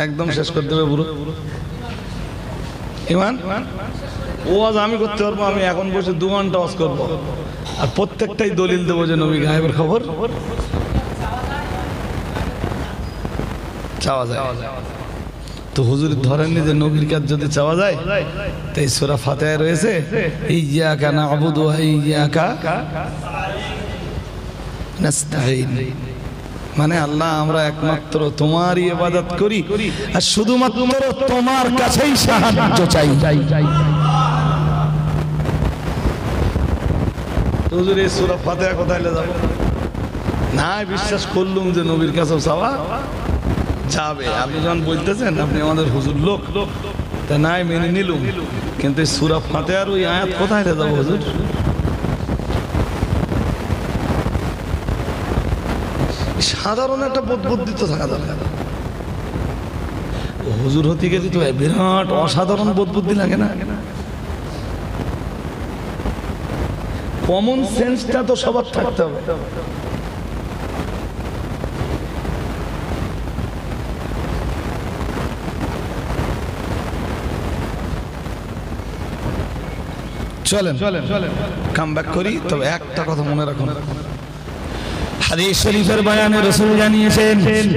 একদম শেষ করতে হবে পুরো ঈমান। ওয়াজ আমি করতে পারবো, আমি এখন বসে 2 ঘন্টা ওয়াজ করবো, আর প্রত্যেকটাই দলিল দেবো যে নবী গায়েবের খবর চাওয়া যায়। তো হুজুর ধরেননি যে নবীর কাছে যদি চাওয়া যায়, তাই সূরা ফাতিহায় রয়েছে ইয়্যাকা না'বুদু ওয়া ইয়্যাকা নাস্তাঈন, মানে আল্লাহ আমরা একমাত্র তোমারই ইবাদত করি আর শুধুমাত্র তোমার কাছেই সাহায্য চাই। হুজুর এই সূরা ফাতিহা কোথায় যাব? না বিশ্বাস করলুম যে নবীর কাছেও চাওয়া যাবে। আপনি যখন বলতেছেন আপনি আমাদের হুজুর লোক, তা নাই মেনে নিলুম, কিন্তু এই সূরা ফাতিহার ওই আয়াত কোথায় যাব হুজুর? সাধারণ একটা বুদ্ধি তো থাকা দরকার। হুজুর হতে গেলে তো বিরাট অসাধারণ বুদ্ধি লাগে না? কমন সেন্সটা তো সবার থাকতে হবে। চলেন কাম ব্যাক করি, তবে একটা কথা মনে রাখুন, হাদিস শরীফের বয়ানে রাসূল জানিয়েছেন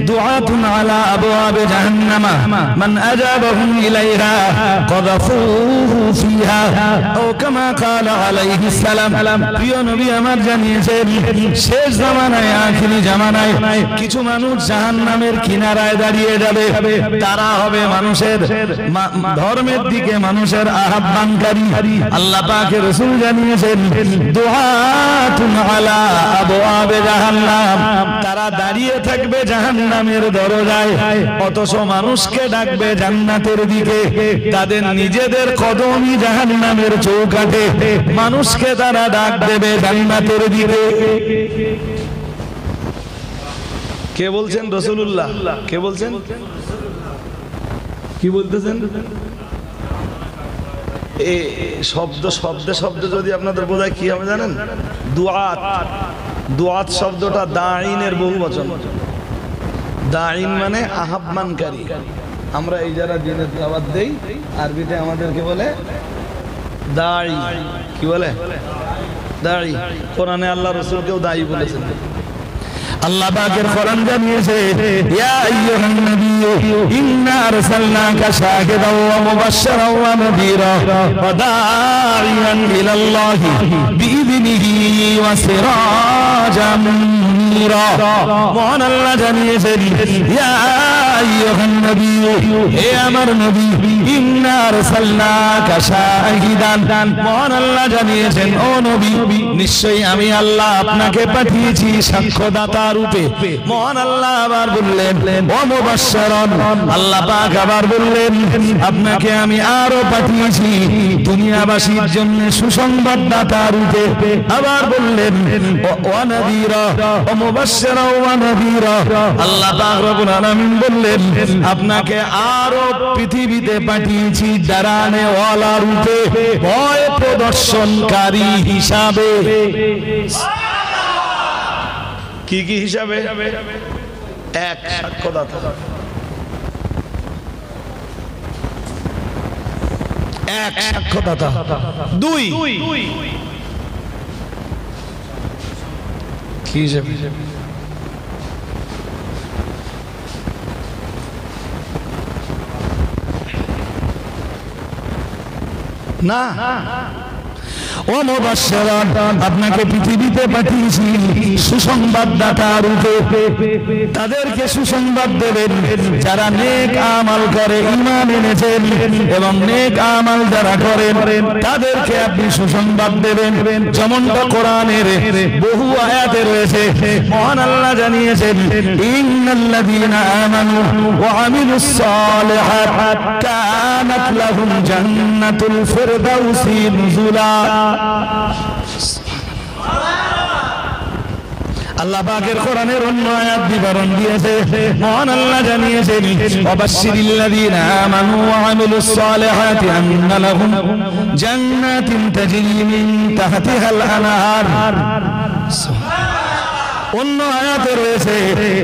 দুআতুন আলা আবওয়াবে জাহান্নামা মান আজাবাহুম ইলাইহা কাযাফুহু ফিহা ও কামা ক্বালা আলাইহিস সালাম। প্রিয় নবী আমার জানিয়েছেন শেষ জামানায়, আখিরি জামানায় কিছু মানুষ জাহান্নামের কিনারায় দাঁড়িয়ে যাবে। তারা হবে মানুষের ধর্মের দিকে মানুষের আহ্বানকারী। আল্লাহ পাকের রাসূল জানিয়েছেন দুআতুন আলা আবওয়াবে জাহান্নাম জাহান্নাম, তারা দাঁড়িয়ে থাকবে জাহান্নামের দরজায়, অথচ মানুষকে ডাকবে জান্নাতের দিকে। তাদের নিজেদের কদমই জাহান্নামের চৌকাঠে, মানুষকে তারা ডাক দেবে জান্নাতের দিকে। কে বলছেন? রাসূলুল্লাহ। কে বলছেন? কি বলতেছেন? এই শব্দে যদি আপনাদের বোঝায় কি হবে জানেন? দুআত। দুআত শব্দটা দাঈনের বহুবচন। দাঈন মানে আহ্বানকারী। আমরা এই যারা দিনের দাওয়াত দেই, আরবিতে আমাদেরকে বলে দাঈ। কি বলে? দাঈ। কোরআনে আল্লাহ রাসূলকেও দাঈ বলেছেন। আল্লাহ পাকের কোরআন জানিয়েছে, ইয়া আইয়ুহান নাবিয়্যু ইন্না আরসালনাকা শাহিদান ওয়া মুবাশশিরান ওয়া নাযীরা ওয়া দাঈয়ান ইলাল্লাহি বিইযনিহি ওয়া সিরাজাম মুনীরা। মহান আল্লাহ জানিয়েছেন, ইয়া আইয়ুহান নাবিয়্যু, হে আমার নবী, ইন্না আরসালনাকা শাহিদান, মহান আল্লাহ জানিয়েছেন, ও নবী, নিশ্চয়ই আমি আল্লাহ আপনাকে পাঠিয়েছি সাক্ষ্যদাতা রূপে। মহান আল্লাহ আবার বললেন, ওয়া মুবাশশিরান, আল্লাহ পাক আবার বললেন, আপনাকে আমি আরো পাঠিয়েছি দুনিয়াবাসীর জন্য সুসংবাদদাতা রূপে। আবার বললেন, ওয়া নাযীরা, ওয়া মুবাশশিরান ওয়া নাযীরা। আল্লাহ পাক রব্বুল আলামিন বললেন, আপনাকে আরো পৃথিবীতে পাঠিয়েছি ডরানে ওয়ালা রূপে, ভয় প্রদর্শনকারী হিসাবে। কি কি হিসাবে? এক, সাক্ষ্যদাতা। এক, সাক্ষ্যদাতা। দুই, কি হিসাবে? না, ও মুবাশশিরান, আপনাকে পৃথিবীতে পাঠিয়েছি সুসংবাদদাতা রূপে। তাদেরকে সুসংবাদ দেবেন যারা নেক আমল করে, ঈমান এনেছেন এবং নেক আমল যারা করেন তাদেরকে আপনি সুসংবাদ দেবেন। যেমনটা কোরআনের বহু আয়াতে রয়েছে। মহান আল্লাহ জানিয়েছেন, ইন্নাল্লাযীনা আমানু ওয়া আমিলুস সালিহাত কানাত লাহুম জান্নাতুল ফিরদাউসি নুজুলা। আল্লাহ পাকের কোরআনের অন্য আয়াত বিবরণ দিয়েছে। মহান আল্লাহ জানিয়েছেন, ওয়াবাশশিরিল্লাযীনা আমানু ওয়া আমিলুস সালিহাতি আন্না লাহুম জান্নাতিন তাজরি মিন তাহতিহাল আনহার। অন্য আয়াতে রয়েছে,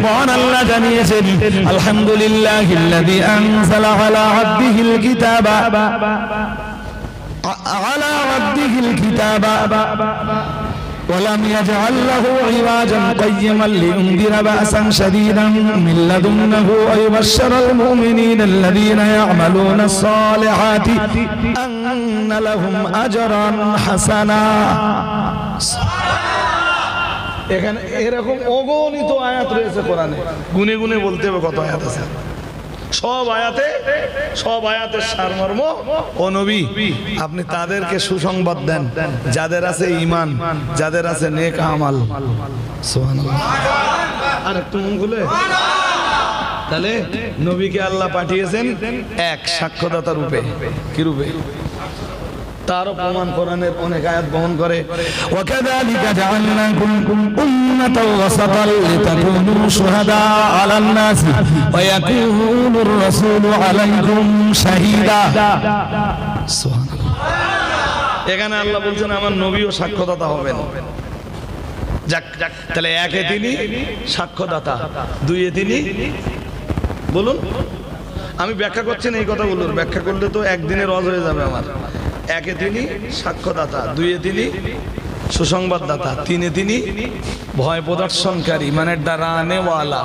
মহান আল্লাহ জানিয়েছেন, আলহামদুলিল্লাহিল্লাযী আনজালা আলা আবদিহিল কিতাবা على عبده الكتاب ولم يجعل له عوجا قيما لينذر بأسا شديدا من لدنه ويبشر المؤمنين الذين يعملون الصالحات أن لهم أجرا حسنا। এখানে এরকম অগণিত আয়াত রয়েছে কোরআনে, গুনে গুনে বলতে হবে কত আয়াত আছে। সব আয়াতের সারমর্ম, ও নবী, আপনি তাদেরকে সুসংবাদ দেন যাদের আছে ঈমান, যাদের আছে নেক আমল। সুবহানাল্লাহ। আর একটু মন খুলে, তাহলে নবীকে আল্লাহ পাঠিয়েছেন এক, সাক্ষ্যদাতা রূপে। কি রূপে? তারও প্রমাণ কোরআনের অনেক আয়াত বহন করে। ওয়াকাযালিকা জাআলনাকুম উম্মাতাও ওয়াসাতাল লিতাকুনু শুহাদা আলান নাসি ওয়া ইয়াকুনুর রাসূলু আলাইকুম শাহীদা। সুবহানাল্লাহ। এখানে আল্লাহ বলছেন আমার নবীও সাক্ষ্যদাতা হবেন। যাক, তাহলে একে তিনি সাক্ষ্যদাতা, দুইয়ে তিনি, বলুন, আমি ব্যাখ্যা করছি না এই কথাগুলোর, ব্যাখ্যা করলে তো একদিনের রজ হয়ে যাবে আমার। একে তিনি সাক্ষ্যদাতা, দুইয়ে তিনি সুসংবাদদাতা, তিনে তিনি ভয় প্রদর্শনকারী, মানে ডরানে ওয়ালা।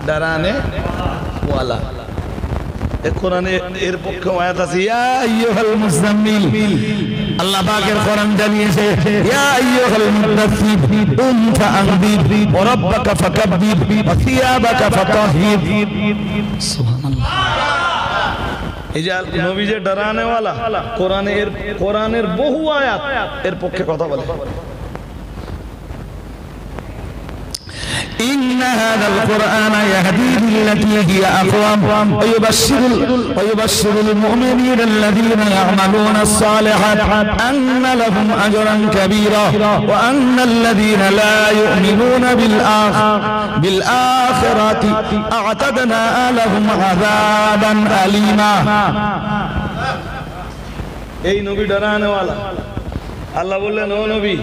ডরানে ওয়ালা। কোরআনে এর পক্ষে আয়াত আছে, ইয়া আইয়ুহাল মুযাম্মিল। আল্লাহ পাকের কোরআন জানিয়েছে, ইয়া আইয়ুহাল মুদাথথির কুম ফাআনযির ওয়া রাব্বাকা ফাকাব্বির ওয়া থিয়াবাকা ফাতাহহির। সুবহানাল্লাহ। এই যে নবী যে ডরানে ওয়ালা, কোরআনের বহু আয়াত এর পক্ষে কথা বলে। إن هذا القرآن يهدي للتي هي أقوم ويبشر المؤمنين الذين يعملون الصالحات أن لهم أجرا كبيرا وأن الذين لا يؤمنون بالآخرة أعتدنا لهم عذابا أليما এই নবী ডরানেওয়ালা আল্লাহ বললেন ও নবী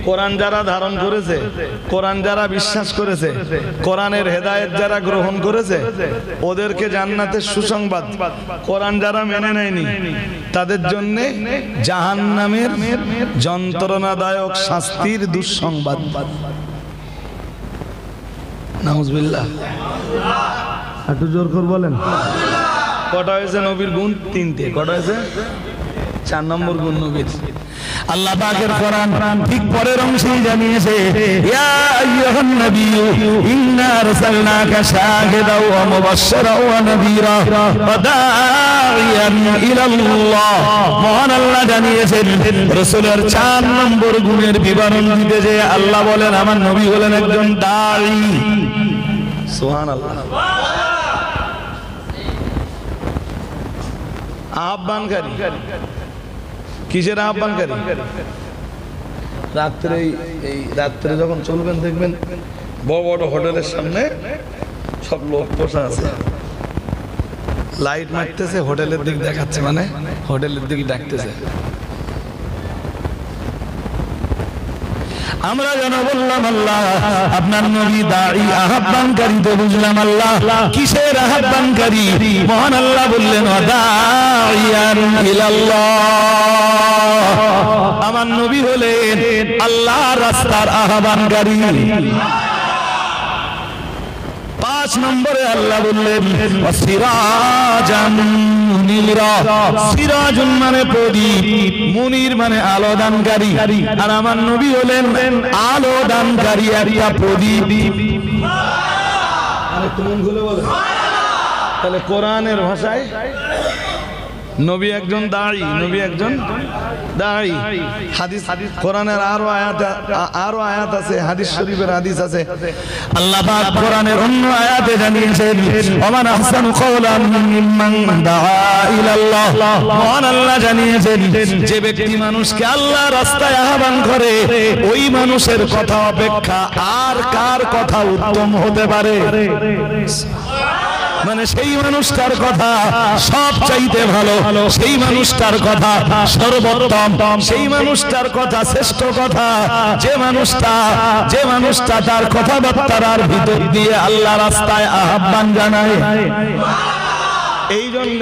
কোরআন যারা ধারণ করেছে কোরআন যারা বিশ্বাস করেছে কোরআনের হেদায়েত যারা গ্রহণ করেছে ওদেরকে জান্নাতের সুসংবাদ কোরআন যারা মেনে নেয়নি তাদের জন্য জাহান্নামের যন্ত্রণাদায়ক শাস্তির দুঃসংবাদ নাউজুবিল্লাহ একটু জোর করে বলেন কটা হয়েছে নবীর গুণ তিনটে কটা হয়েছে 4 নম্বর গুণ নবীর আল্লাহ পাকের কোরআন ঠিক পরের অংশেই জানিয়েছে ইয়া আইয়ুহান নাবিয়্যু ইন্না আরসালনাকা শাহিদাও ওয়া মুবাশশিরাও ওয়া নাযীরা ওয়া দাঈয়ান ইলাল্লাহ মহান আল্লাহ জানিয়েছেন রাসূলের 4 নম্বর গুণের বিবরণ দিতে যে আল্লাহ বলেন আমার নবী হলেন একজন দাঈ সুবহানাল্লাহ আহ্বানকারী কিসের আহ্বানকারী রাত্রে যখন চলবেন দেখবেন বড় বড় হোটেলের সামনে সব লোক বসে আছে লাইট মারতেছে হোটেলের দিক দেখাচ্ছে মানে হোটেলের দিকে ডাকতেছে আমরা যেন বললাম আল্লাহ আপনার নবী দাঈ আহ্বানকারী তো বুঝলাম আল্লাহ কিসের আহ্বানকারী মহান আল্লাহ বললেন দাঈয়ান ইলাল্লাহ আমার নবী হলেন আল্লাহর রাস্তার আহ্বানকারী 5 নম্বরে আল্লাহ বললেন সিরাজান মুনিরা সিরাজুন মানে প্রদীপ মুনির মানে আলো দানকারী আর আমার নবী হলেন আলো দানকারী একটা প্রদীপ আরে তুমি ভুলে বলো তাহলে কোরআনের ভাষায় নবী একজন দাঈ নবী একজন দাঈ হাদিস কোরআনের আরো আয়াত আছে হাদিস শরীফের হাদিস আছে আল্লাহ পাক কোরআনের অন্য আয়াতে জানিয়েছেন ওমান আহসানু কওলান মিম্মান দাআ ইলাল্লাহ মহান আল্লাহ জানিয়েছেন যে ব্যক্তি মানুষকে আল্লাহর রাস্তায় আহ্বান করে ওই মানুষের কথা অপেক্ষা আর কার কথা উত্তম হতে পারে মানে সেই মানুষটার কথা সব চাইতে ভালো সেই মানুষটার কথা সর্বোত্তম সেই মানুষটার কথা শ্রেষ্ঠ কথা যে মানুষটা তার কথাবার্তার ভিতর দিয়ে আল্লাহ রাস্তায় আহ্বান জানায় এই জন্য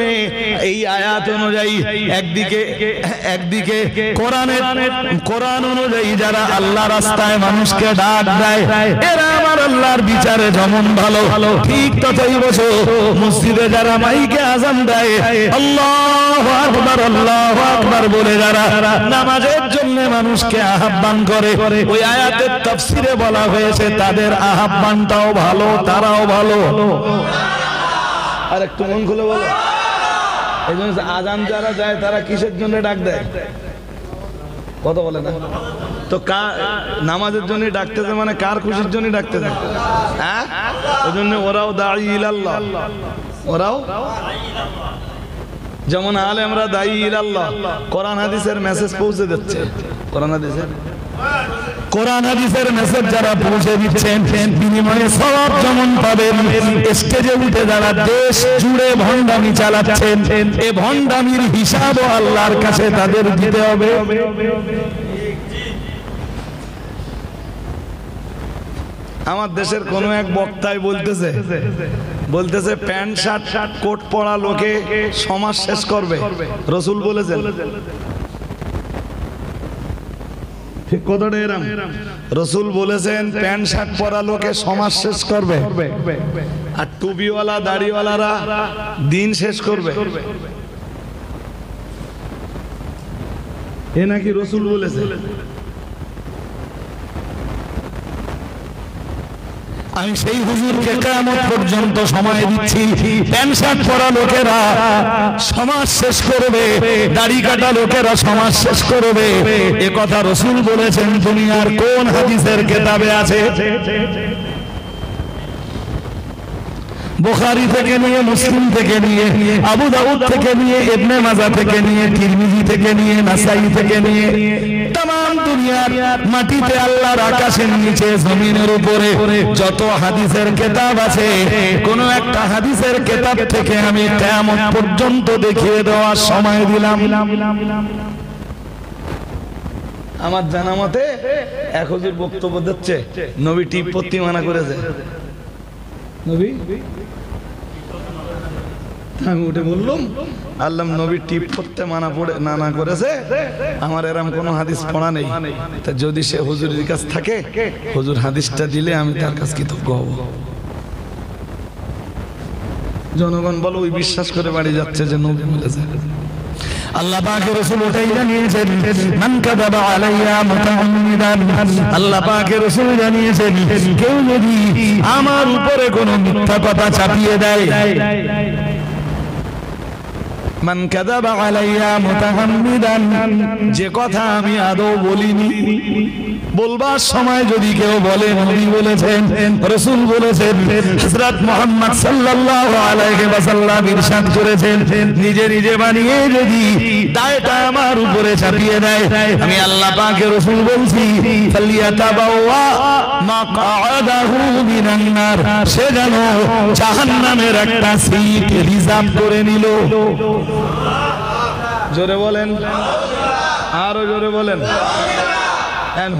এই আয়াত অনুযায়ী একদিকে কোরআন অনুযায়ী যারা আল্লাহ রাস্তায় মানুষকে ডাক দেয় এরা আমার আল্লাহর বিচারে যেমন ভালো ঠিক ততই বসো মসজিদে যারা মাইকে আযান দেয় আল্লাহু আকবার বলে যারা নামাজের জন্য মানুষকে আহ্বান করে ওই আয়াতের তাফসিরে বলা হয়েছে তাদের আহ্বানটাও ভালো তারাও ভালো আর একটু মন খুলে বলো এই জন্য আজান যারা যায় তারা কিসের জন্য ডাক দেয় কথা বলে না তো নামাজের জন্য ডাকতেছে মানে কার খুশির জন্য ডাকতেছে হ্যাঁ ওই জন্য ওরাও দাঈ ইলাল্লাহ ওরাও যেমন আলেমরা দাঈ ইলাল্লাহ কোরআন হাদিসের মেসেজ পৌঁছে দিচ্ছে কোরআন হাদিসের মেসেজ যারা পৌঁছে দিচ্ছেন বিনিময়ে সওয়াব যেমন পাবেন স্টেজে উঠে যারা দেশ জুড়ে ভণ্ডামি চালাচ্ছেন এই ভণ্ডামির হিসাবও আল্লাহর কাছে তাদের দিতে হবে আমার দেশের কোন এক বক্তায় বলতেছে প্যান্ট শার্ট কোট পরা লোকে সমাজ শেষ করবে রাসূল বলেছেন ঠিক কথাটা এরকম রাসূল বলেছেন প্যান্ট শার্ট পরা লোকে সমাজ শেষ করবে আর টুপিওয়ালা দাড়িওয়ালারা দিন শেষ করবে এ নাকি রাসূল বলেছে আমি সেই হুজুরকে কিয়ামত পর্যন্ত সময় দিচ্ছি প্যান্ট শার্ট পরা লোকেরা সমাজ শেষ করবে দাড়ি কাটা লোকেরা সমাজ শেষ করবে এ কথা রাসূল বলেছেন দুনিয়ার কোন হাদিসের কিতাবে আছে বুখারী থেকে নিয়ে, মুসলিম থেকে নিয়ে, আবু দাউদ থেকে নিয়ে, ইবনে মাজাহ থেকে নিয়ে, তিরমিজি থেকে নিয়ে, নাসাই থেকে নিয়ে, तमाम দুনিয়ার মাটিতে আল্লাহর আকাশের নিচে জমিনের উপরে যত হাদিসের কিতাব আছে, কোন একটা হাদিসের কিতাব থেকে আমি কিয়ামত পর্যন্ত দেখিয়ে দেওয়ার সময় দিলাম। আমার জানা মতে এক হুজুর বক্তব্য দিচ্ছে, নবী টিপ পত্তি মানা করেছে। নবী আমি উঠে বললাম, আল্লাহ নবী টিপ করতে মানা করেছে, আমার এরম কোনো হাদিস পড়া নেই। তা যদি সে হুজুরের কাছে থাকে, হুজুর হাদিসটা দিলে আমি তার কাছে কৃতজ্ঞ হব। জনগণ বলো ওই বিশ্বাস করে বাড়ি যাচ্ছে যে নবী বলেছে। আল্লাহ পাকের রাসূল ওটাই জানিয়েছেন, মান কাযাবা আলাইয়া মুতাআম্মিদান। আল্লাহ পাকের রাসূল জানিয়েছেন, কেউ যদি আমার উপরে কোনো মিথ্যা কথা চাপিয়ে দেয়, মান কাযাবা আলাইয়া মুতাআম্মিদান, যে কথা আমি আদৌ বলিনি, বলবার সময় যদি কেউ বলে নবী বলেছেন, রাসূল বলেছেন, হযরত মুহাম্মদ সাল্লাল্লাহু আলাইহি ওয়াসাল্লাম ইরশাদ করেছেন, নিজে নিজে বানিয়ে যদি দায়টা আমার উপরে চাপিয়ে দেয়, আমি আল্লাহ পাকের রাসূল বলছি, ফালিয়াতাবাওয়া মাকআদাহু মিনান নার, সে যেন জাহান্নামের একটা সিট রিজার্ভ করে নিল। জোরে বলেন, আরো জোরে বলেন।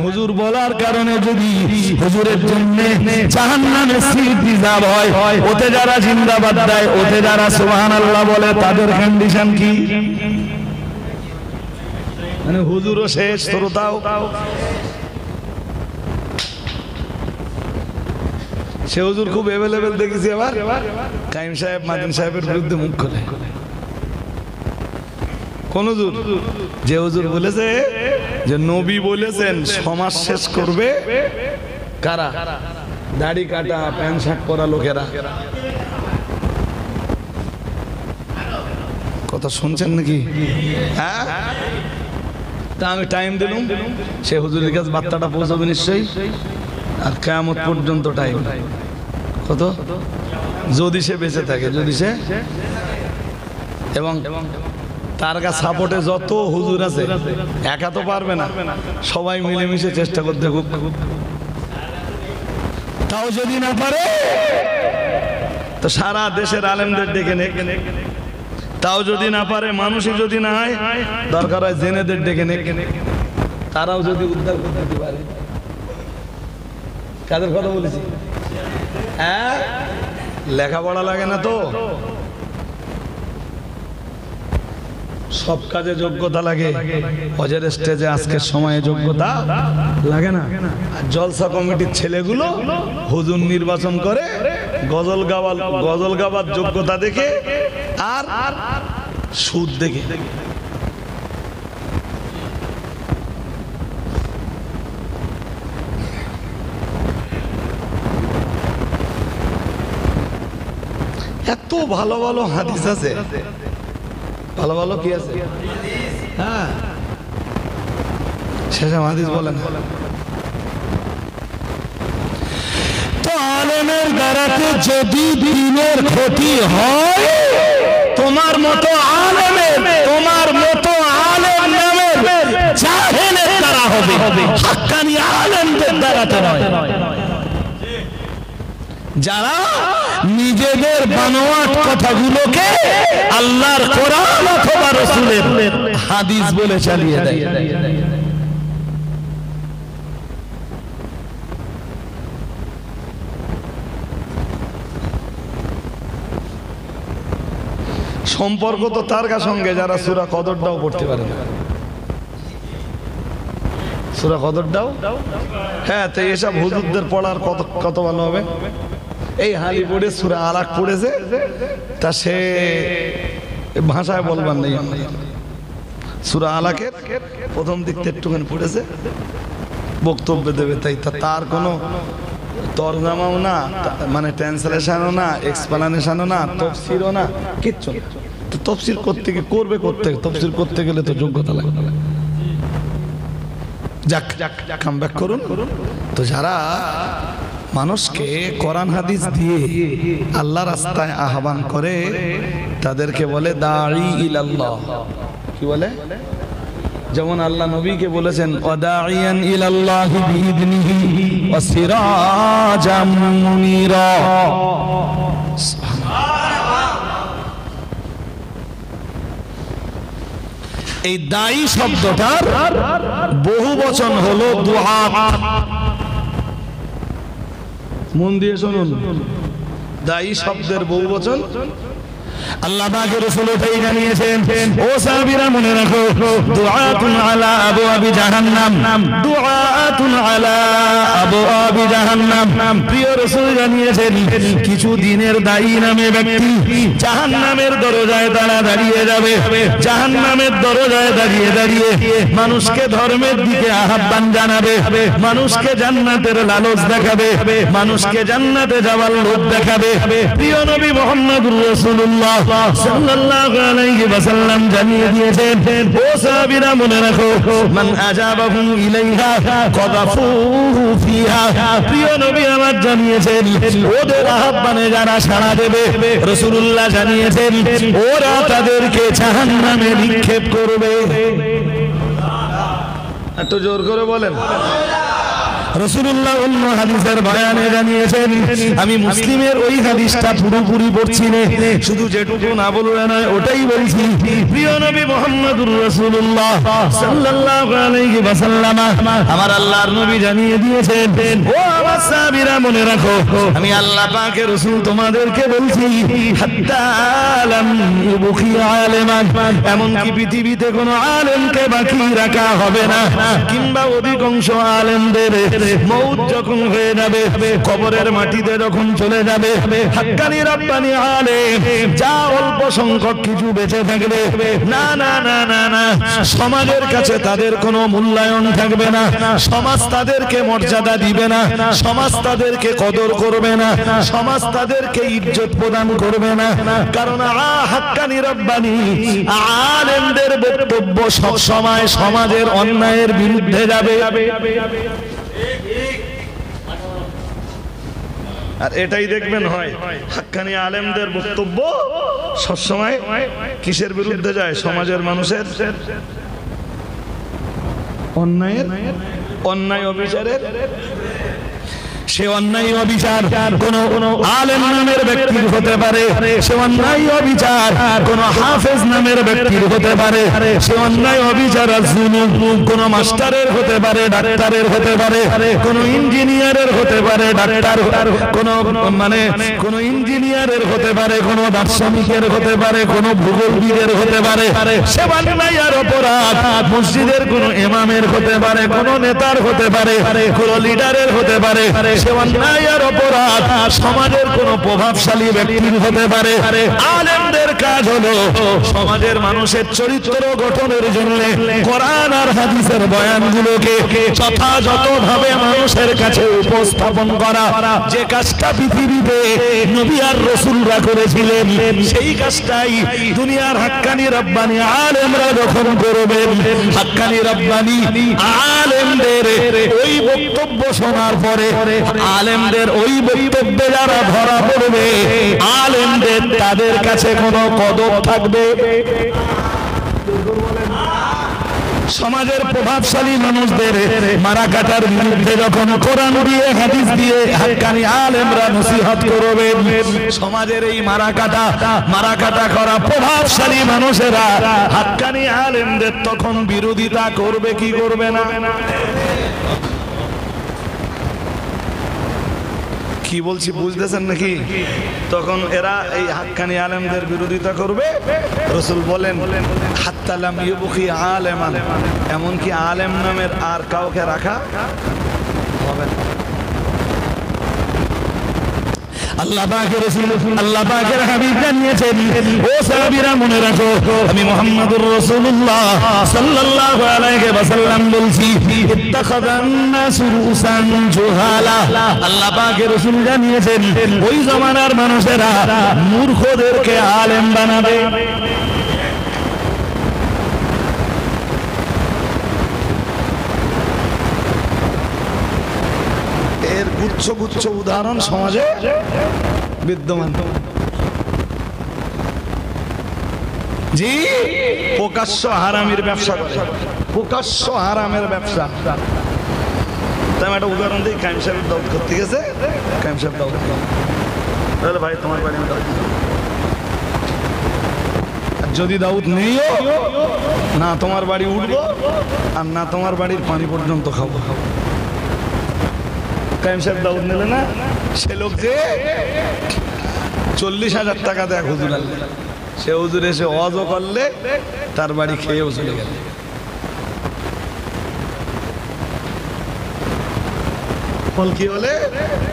হুজুর বলার কারণে যদি হুজুরের জন্য জাহান্নামের সিট রিজার্ভ হয়, ওতে যারা জিন্দাবাদ দেয়, ওতে যারা সুবহানাল্লাহ বলে, তাদের কন্ডিশন কি? মানে হুজুরও শেষ, শ্রোতাও। সে হুজুর খুব অ্যাভেলেবেল দেখেছি। আবার কাইম সাহেব, মাদিন সাহেবের বিরুদ্ধে মুখ খোলে। কোন হুজুর? যে হুজুর বলেছে যে নবী বলেছেন সমাজ শেষ করবে কারা? দাড়ি কাটা, প্যান্ট শার্ট পরা লোকেরা। কথা শুনছেন নাকি? হ্যাঁ, তা আমি টাইম দিলাম, সে হুজুরের কাছে বার্তাটা পৌঁছাবে নিশ্চয়ই। আর কিয়ামত পর্যন্ত টাইম কত? যদি সে বেঁচে থাকে, যদি সে, এবং তার কাছে সাপোর্টে যত হুজুর আছে, একা তো পারবে না, সবাই মিলেমিশে চেষ্টা করতে খুব। তাও যদি না পারে তো সারা দেশের আলেমদের ডেকে নে। তাও যদি না পারে, মানুষই যদি না হয়, দরকার হয় জেনেদের ডেকে নে, তারাও যদি উদ্ধার করতে পারে। কাদের কথা বলেছি? হ্যাঁ, লেখাপড়া লাগে না তো, সব কাজে যোগ্যতা লাগে। হজের স্টেজে আজকের সময়ে যোগ্যতা লাগে না। আর জলসা কমিটির ছেলেগুলো হুজুর নির্বাচন করে গজল গাবার যোগ্যতা দেখে আর সুদ দেখে। এত ভালো ভালো হাদিস আছে, ভালো ভালো কি আছে? হ্যাঁ, শেষে হাদিস বলেন। তো আলেমের দ্বারাতে যদি দিনের ক্ষতি হয়, তোমার মতো আলেমের, তোমার মতো আলেম নামের জাহেলের দ্বারা হবে, হাক্কানি আলেমদের দ্বারাতে নয়। যারা নিজেদের বানোয়াট কথাগুলোকে আল্লাহর কোরআন অথবা রাসূলের হাদিস বলে চালিয়ে দেয়। সম্পর্ক তো তার সঙ্গে যারা সূরা কদরটাও পড়তে পারে না। সূরা কদরটাও, হ্যাঁ, তো এসব হুজুরদের পড়ার কত ভালো হবে। এই হালি পড়ে সূরা আলাক পড়েছে, তা সে ভাষায় বলবার নেই। সূরা আলাকের প্রথম দিকটা একটুখানি পড়েছে, বক্তব্য দেবে, তাই তার কোনো তরজামাও না, মানে ট্রান্সলেশনও না, এক্সপ্লানেশনও না, তাফসীরও না, কিচ্ছু না। তো তাফসীর করতে গিয়ে করবে, তাফসীর করতে গেলে তো যোগ্যতা লাগে। যাক, কাম ব্যাক করুন। তো যারা মানুষকে কোরআন হাদিস দিয়ে আল্লাহ রাস্তায় আহ্বান করে, তাদেরকে বলে দাঈ ইলাল্লাহ। কি বলে? যেমন আল্লাহ নবীকে বলেছেন ওয়াদাইয়ান ইলাল্লাহি বিইذনিহি ওয়া সিরাজাম মুনিরা। এই দায়ী শব্দটার বহু বচন হলো দুআত। মন দিয়ে শুনুন, দায়ী শব্দের বহু বচন আল্লাহ পাকের রাসূল এটাই জানিয়েছেন। ও সাহাবীরা মনে রাখো, দুআতুন আলা আবওয়াবি জাহান্নাম, দুআতুন আলা আবওয়াবি জাহান্নাম। প্রিয় রাসূল জানিয়েছেন, কিছু দিনের দায়ী নামে ব্যক্তি জাহান্নামের দরজায় তারা দাঁড়িয়ে যাবে। জাহান্নামের দরজায় দাঁড়িয়ে দাঁড়িয়ে মানুষকে ধর্মের দিকে আহ্বান জানাবে, মানুষকে জান্নাতের লালচ দেখাবে, মানুষকে জান্নাতে যাওয়ার লোভ দেখাবে। প্রিয় নবী মুহাম্মদুর রাসূলুল্লাহ সাল্লাল্লাহু আলাইহি ওয়াসাল্লাম জানিয়ে দিয়েছেন, ও সাহাবীরা মনে রাখো, মান আজাবাহুম ইলাইহা কাযাফুহু ফিহা। প্রিয় নবী আমার জানিয়েছেন, ওদের আহ্বানে যারা সাড়া দেবে, রাসূলুল্লাহ জানিয়েছেন, ওরা তাদেরকে জাহান্নামে নিক্ষেপ করবে। একটু জোর করে বলেন। রাসূলুল্লাহ অন্য হাদিসের বয়ানে জানিয়েছেন, আমি মুসলিমের ওই হাদিসটা পুরোপুরি পড়ছি না, শুধু যেটুকু না বললে নয় ওটাই বলছি। প্রিয় নবী মুহাম্মদুর রাসূলুল্লাহ সাল্লাল্লাহু আলাইহি ওয়াসাল্লাম, আমার আল্লাহর নবী জানিয়ে দিয়েছেন, ও আমার সাহাবীরা মনে রাখো, আমি আল্লাহ পাকের রাসূল তোমাদেরকে বলছি, হাত্তা লাম ইবকি আলেমান, এমন কি পৃথিবীতে কোনো আলেমকে বাকি রাখা হবে না, কিংবা অধিকাংশ আলেমদের মউত যখন হয়ে যাবে, কবরের মাটিতে যখন চলে যাবে, হাক্কানি রব্বানি আলেম যা অল্প সংখ্যক কিছু বেঁচে থাকবে, না না না না না, সমাজের কাছে তাদের কোনো মূল্যায়ন থাকবে না, সমাজ তাদেরকে মর্যাদা দিবে না, সমাজ তাদেরকে কদর করবে না, সমাজ তাদেরকে ইজ্জত প্রদান করবে না। কারণ হাক্কানি রব্বানি আলেমদের বক্তব্য সব সময় সমাজের অন্যায়ের বিরুদ্ধে যাবে। আর এটাই দেখবেন হয়, হাক্কানি আলেমদের বক্তব্য সবসময় কিসের বিরুদ্ধে যায়? সমাজের মানুষের অন্যায় অবিচারের। সে অন্যায় অবিচার কোন আলেম নামের ব্যক্তির হতে পারে, সে অন্যায় অবিচার কোন হাফেজ নামের ব্যক্তির হতে পারে, সে অন্যায় অবিচার কোন মাস্টারের হতে পারে, ডাক্তারের হতে পারে, কোন ইঞ্জিনিয়ারের হতে পারে, ডাক্তার কোন কোন ইঞ্জিনিয়ারের হতে পারে, কোন দার্শনিকের হতে পারে, কোন ভূগোলবিদের হতে পারে। সে অন্যায় আর অপরাধ মসজিদের কোন ইমামের হতে পারে, কোন নেতার হতে পারে, কোন লিডারের হতে পারে। সে অন্যায় আর অপরাধ সমাজের কোন প্রভাবশালী ব্যক্তির হতে পারে। আলেমদের কাজ হলো সমাজের মানুষের চরিত্র গঠনের জন্য কোরআন আর হাদিসের বয়ানগুলোকে যথাযথভাবে মানুষের কাছে উপস্থাপন করা। যে কাজটা পৃথিবীতে নবী আর রাসূলরা করেছিলেন, সেই কাজটাই দুনিয়ার হাক্কানি রব্বানি আলেমরা যখন করবেন, হাক্কানি রব্বানি আলেমদের ওই বক্তব্য শোনার পরে, আলেমদের ওই বক্তব্যে যারা ধরা পড়বে, আলেমদের তাদের কাছে কোনো কদর থাকবে। সমাজের প্রভাবশালী মানুষদের মারা কাটার বিরুদ্ধে যখন কোরআন দিয়ে হাদিস দিয়ে হাক্কানি আলেমরা নসিহত করবেন, সমাজের এই মারা কাটা করা প্রভাবশালী মানুষেরা হাক্কানি আলেমদের তখন বিরোধিতা করবে কি করবে না? কি বলছি বুঝতেছেন নাকি? তখন এরা এই হাক্কানি আলেমদের বিরোধিতা করবে। রাসূল বলেন, হাত্তা লাম ইবকি আলেমান, এমনকি আলেম নামের আর কাউকে রাখা হবে না। আল্লাহ পাকের রাসূল, আল্লাহ পাকের হাবিব জানিয়েছেন, ও সাহাবীরা মনে রাখো, আমি মুহাম্মদুর রাসূলুল্লাহ সাল্লাল্লাহু আলাইহি ওয়াসাল্লাম বলছি, ইত্তাখাযান নাসু রুসান জুহালা। আল্লাহ পাকের রাসূল জানিয়েছেন, ওই জামানার মানুষেরা মূর্খদেরকে আলেম বানাবে। এর গুচ্ছ গুচ্ছ উদাহরণ সমাজে বিদ্যমান। জি, প্রকাশ্য হারামির ব্যবসা করে, প্রকাশ্য হারামের ব্যবসা। তাই আমি একটা উদাহরণ দিই। কায়েম সাহেব দাউদ করতে গেছে, কায়েম সাহেব দাউদ তাহলে ভাই তোমার বাড়ি দাউদ, যদি দাউদ নেইও না তোমার বাড়ি উঠবো আর না তোমার বাড়ির পানি পর্যন্ত খাবো। কায়েম সাহেব দাউদ নিলে না, সে লোক যে 40,000 টাকা দেয় হুজুর আনলে, সে হুজুর এসে ওয়াজও করলে তার বাড়ি খেয়েও চলে গেল। ফল কি হলে?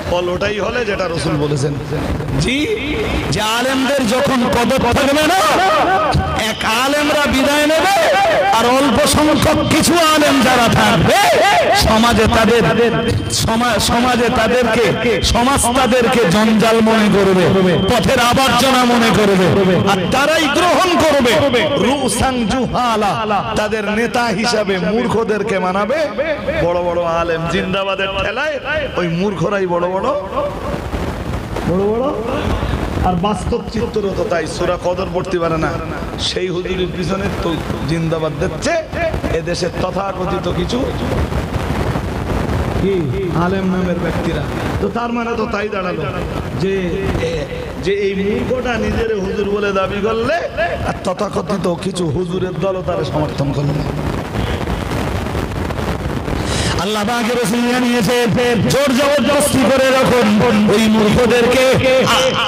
ফল ওটাই হলে যেটা রাসূল বলেছেন। জি, যে আলেমদের যখন পদক থাকবে না, এক আলেমরা বিদায় নেবে আর অল্প সংখ্যক কিছু আলেম যারা থাকবে সমাজে তাদেরকে সমাজ তাদেরকে জঞ্জাল মনে করবে, পথের আবর্জনা মনে করবে, আর তারাই গ্রহণ করবে রুসাং জুহালা, তাদের নেতা হিসাবে মূর্খদেরকে মানাবে। বড় বড় আলেম জিন্দাবাদের ঠেলায় ওই মূর্খরাই বড় বড় বড় বড়। আর বাস্তব চিত্র তো তাই, সূরা কদর পড়তে পারে না, সেই হুজুরের পিছনে তো জিন্দাবাদ দিচ্ছে এদেশের তথাকথিত কিছু কি আলেম নামের ব্যক্তিরা। তো তার মানে তো তাই দাঁড়ালো যে যে এই মূর্খটা নিজের হুজুর বলে দাবি করলে আর তথাকথিত কিছু হুজুরের দলও তারা সমর্থন করলো না। আল্লাহ পাকের রাসূল জানিয়েছে জোর জবরদস্তি করে যখন ওই মূর্খদেরকে,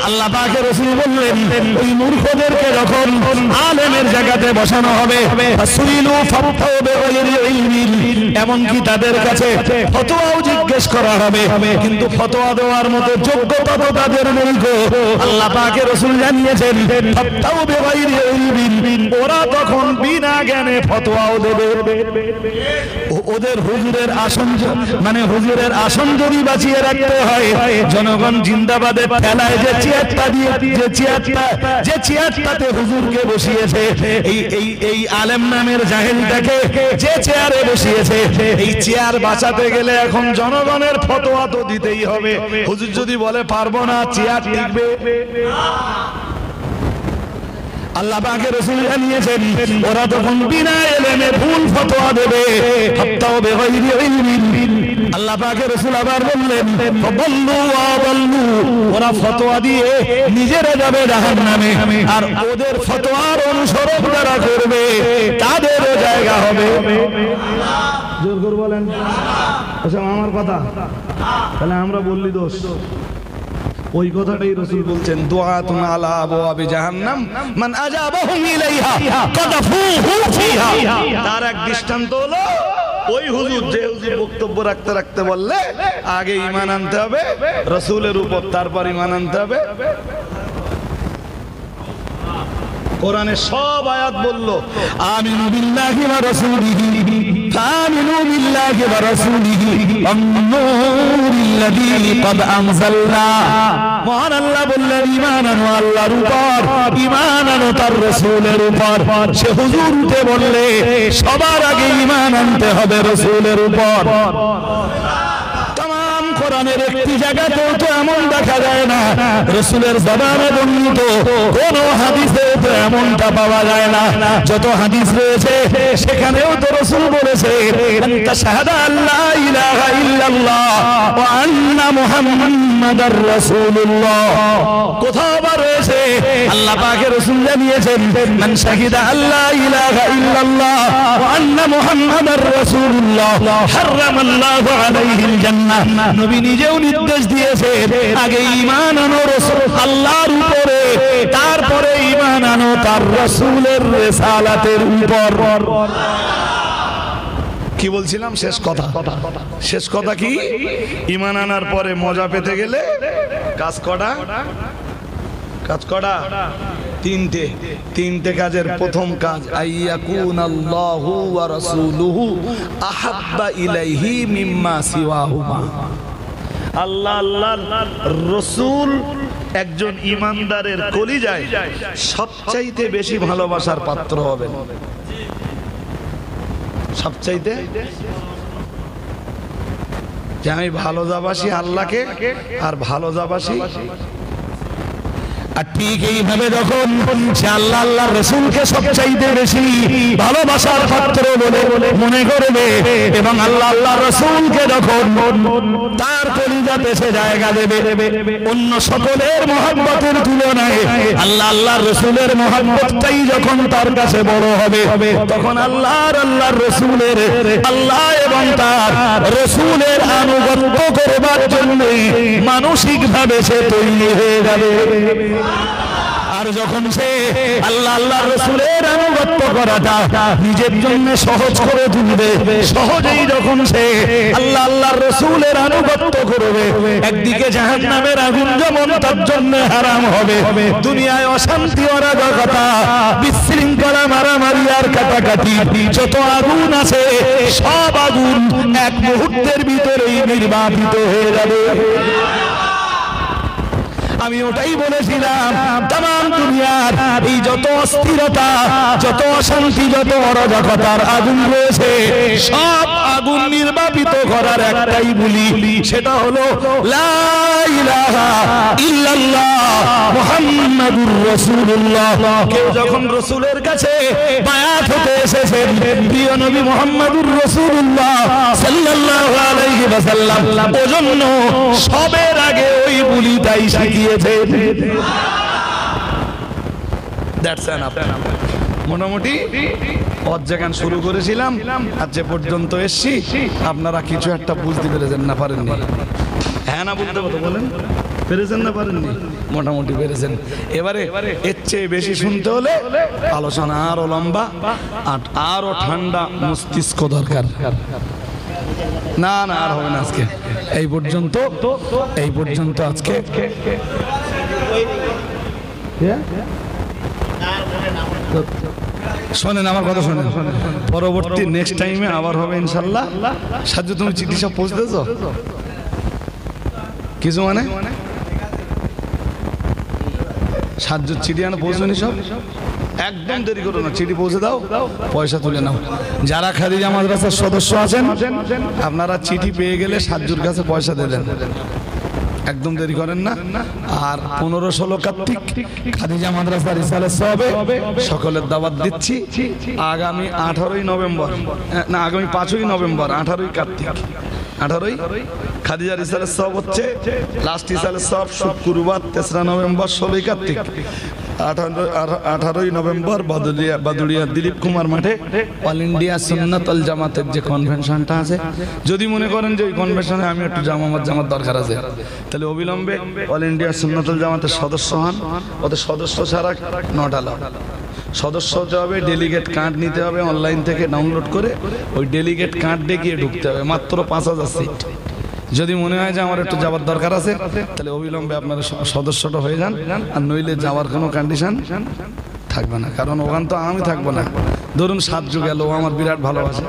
আল্লাহ পাকের রাসূল বললেন ওই মূর্খদেরকে যখন আলেমের জায়গাতে বসানো হবে, ফাসুইলু ফাফতাউ বিগাইরি ইলমিন, এমনকি তাদের কাছে ফতোয়াও জিজ্ঞেস করা হবে, কিন্তু ফতোয়া দেওয়ার মতো যোগ্যতা তো তাদের নেই গো। আল্লাহ পাকের রাসূল জানিয়েছেন ফাফতাউ বিগাইরি ইলমিন, ওরা তখন বিনা জ্ঞানে ফতোয়াও দেবে। ওদের হুজুরের আসন, মানে হুজুরের আসন যদি বাঁচিয়ে রাখতে হয়, জনগণ জিন্দাবাদের ঠেলায় যে চেয়ারটা দিয়ে, যে চেয়ারটাতে হুজুরকে বসিয়েছে, এই আলেম নামের জাহেলটাকে যে চেয়ারে বসিয়েছে, এই চেয়ার বাঁচাতে গেলে এখন জনগণের ফতোয়া তো দিতেই হবে। হুজুর যদি বলে পারবো না, চেয়ার টিকবে। আল্লাহ পাকের রাসূল জানিয়েছেন ওরা তখন বিনা ইলমে ভুল ফতোয়া দেবে। ফাফতাউ বিগাইরি ইলমিন, আল্লাহ পাকের রাসূল আবার বললেন ফাদাল্লু ওয়া দাল্লু, ওরা ফতোয়া দিয়ে নিজেরা যাবে জাহান্নামে, আর ওদের ফতোয়ার অনুসরণ যারা করবে তাদেরও জায়গা হবে। জোর করে বলেন আচ্ছা আমার কথা, তাহলে আমরা বললি দোষ। ওই কথাটাই রাসূল বলছেন দুআতুন আলা আবওয়াবি জাহান্নাম মান আজাবাহুম ইলাইহা কাদাফুহু ফিহা। তার এক দৃষ্টান্ত হলো ওই হুজুর, যে হুজুর বক্তব্য রাখতে রাখতে বললে আগে ঈমান আনতে হবে রাসূলের উপর, তারপর ঈমান আনতে হবে। কোরআনে সব আয়াত বলল আমিনু বিল্লাহি ওয়া রাসূলিহি, আমিনু বিল্লাহি ওয়া রাসূলিহি আন-নূরিল্লাযী ক্বাদ আনজালনা। মহান আল্লাহ বললেন ঈমান আনো আল্লাহর উপর, ঈমান আনো তার রাসূলের উপর। সে হুজুর উঠে বললে সবার আগে ঈমান আনতে হবে রাসূলের উপর। কোরআনের একটি জায়গাতেও তো এমন দেখা যায় না, রাসূলের জবানে বর্ণিত কোন হাদিসে তো এমনটা পাওয়া যায় না। যত হাদিস রয়েছে সেখানেও তো রাসূল বলেছে আনতা শাহাদা আল্লা ইলাহা ইল্লাল্লাহ ওয়া আন্না মুহাম্মাদার রাসূলুল্লাহ। কোথাও আবার রয়েছে আল্লাহ পাকের রাসূল জানিয়েছেন মান শাহিদা আল্লা ইলাহা ইল্লাল্লাহ ওয়া আন্না মুহাম্মাদার রাসূলুল্লাহ হারামাল্লাহু আলাইহিল জান্নাহ। নবী নিজেও নির্দেশ দিয়েছে আগে ঈমান আনো রাসূল আল্লাহর উপরে, তারপরে ঈমান আনো তার রাসূলের রিসালাতের উপর। কি বলছিলাম? শেষ কথা কি? ঈমান আনার পরে মজা পেতে গেলে কাজ করা তিনটে কাজের প্রথম কাজ আইয়াকুনাল্লাহু ওয়া রাসূলুহু আহাব্বা ইলাইহি মিম্মা সিওয়াহুমা। আল্লাহ আল্লাহর রাসূল একজন ঈমানদারের কলিজায় সবচাইতে বেশি ভালোবাসার পাত্র হবেন। সবচাইতে যে আমি ভালোবাসি আল্লাহকে আর ভালোবাসি। আর ঠিক এইভাবে যখন সে আল্লাহ আল্লাহর রাসূলকে সবচাইতে বেশি ভালোবাসার পাত্র বলে মনে করবে এবং আল্লাহ আল্লাহর রাসূলকে যখন তার কলিজাতে সে জায়গা দেবে, অন্য সকলের মহব্বতের তুলনায় আল্লাহ আল্লাহর রাসূলের মহব্বতটাই যখন তার কাছে বড় হবে, তখন আল্লাহর রাসূলের আল্লাহ এবং তার রাসূলের আনুগত্য করবার জন্য মানসিকভাবে সে তৈরি হয়ে যাবে। আর যখন সে আল্লাহ আল্লাহর রাসূলের আনুগত্য করাটা নিজের জন্য সহজ করে তুলবে, সহজেই যখন সে আল্লাহ আল্লাহর রাসূলের আনুগত্য করবে, একদিকে জাহান্নামের আগুন যেমন তার জন্য হারাম হবে, দুনিয়ায় অশান্তি অরাজকতা বিশৃঙ্খলা মারামারি আর কাটাকাটি যত আগুন আছে সব আগুন এক মুহূর্তের ভিতরেই নির্বাপিত হয়ে যাবে। আমি ওটাই বলেছিলাম, তামাম দুনিয়ার এই যত অস্থিরতা, যত অশান্তি, যত অরাজকতার আগুন রয়েছে সব আগুন নির্বাপিত করার একটাই বলি, সেটা হলো লা ইলাহা ইল্লাল্লাহ মুহাম্মাদুর রাসূলুল্লাহ। কেউ যখন রাসূলের কাছে বায়াত হতে এসেছেন, প্রিয় নবী মুহাম্মাদুর রাসূলুল্লাহ সাল্লাল্লাহু আলাইহি ওয়াসাল্লাম ওজন্য সবের আগে ওই বলিটাই শিখিয়েছে। মোটামুটি অজ্ঞান শুরু করেছিলাম আর যে পর্যন্ত এসছি আপনারা কিছু একটা বুঝতে পেরেছেন না পারেননি? হ্যাঁ না বলতে কথা বলেন, পেরেছেন না পারেননি? মোটামুটি পেরেছেন। এবারে এর চেয়ে বেশি শুনতে হলে আলোচনা আরো লম্বা, আরো ঠান্ডা মস্তিষ্ক দরকার। না না আর হবে না আজকে, এই পর্যন্ত আজকে। শোনেন আমার কথা, শোনেন, পরবর্তী নেক্সট টাইমে আবার হবে ইনশাল্লাহ। সাহায্য তুমি চিঠি সব পৌঁছতেছ কিছু মানে সাহায্য চিঠি আনা পৌঁছনি সব? একদম দেরি করো না, চিঠি পৌঁছে দাও, পয়সা তুলে নাও। যারা খাদিজা মাদ্রাসার সদস্য আছেন আপনারা চিঠি পেয়ে গেলে সাহায্যের কাছে পয়সা দেবেন, একদম দেরি করেন না। আর 15-16 কার্তিক খাদিজা মাদ্রাসার রিসালাত সাহেবে সকলের দাওয়াত দিচ্ছি। আগামী 18ই নভেম্বর, না আগামী 5ই নভেম্বর, 18ই কার্তিক, 18ই খাদিজা রিসালাত সাহেব হচ্ছে লাস্ট রিসালাত সাহেব শুক্রবার 3রা নভেম্বর, 16ই কার্তিক, 18ই নভেম্বর বাদুড়িয়া দিলীপ কুমার মাঠে অল ইন্ডিয়া সুন্নাত আল জামাতের যে কনভেনশনটা আছে, যদি মনে করেন যে ওই কনভেনশনে আমি একটু জামাত দরকার আছে, তাহলে অবিলম্বে অল ইন্ডিয়া সুন্নাত আল জামাতের সদস্য হন। ওদের সদস্য ছাড়া নট অ্যালাউড। সদস্য হতে হবে, ডেলিগেট কার্ড নিতে হবে অনলাইন থেকে ডাউনলোড করে, ওই ডেলিগেট কার্ড দেখিয়ে ঢুকতে হবে। মাত্র 5000 সিট। যদি মনে হয় যে আমার একটু যাওয়ার দরকার আছে তাহলে অবিলম্বে আপনারা সদস্যটা হয়ে যান, আর নইলে যাওয়ার কোনো কন্ডিশন থাকবে না। কারণ ওখান তো আমি থাকবো না। ধরুন 7 যুগ গেল, আমার বিরাট ভালোবাসে,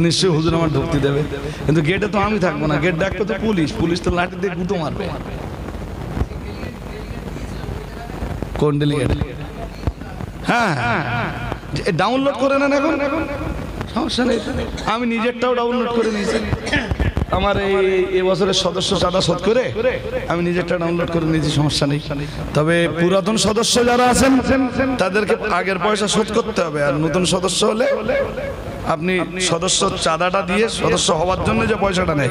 নিশ্চয়ই হুজুর আমার ঢুকতে দেবে, কিন্তু গেটে তো আমি থাকবো না। গেট ডাকবে তো পুলিশ তো লাঠি দিয়ে গুঁতো মারবে। কোন ডেলিগেট? হ্যাঁ ডাউনলোড করে নেন এখন, সমস্যা নেই। আমি নিজেরটাও ডাউনলোড করে নিয়েছি। আমার এই বছরের সদস্য চাঁদা শোধ করে আমি নিজেরটা ডাউনলোড করে নিয়েছি, সমস্যা নেই। তবে পুরাতন সদস্য যারা আছেন তাদেরকে আগের পয়সা শোধ করতে হবে। আর নতুন সদস্য হলে আপনি সদস্য চাঁদাটা দিয়ে সদস্য হওয়ার জন্য যে পয়সাটা নেই,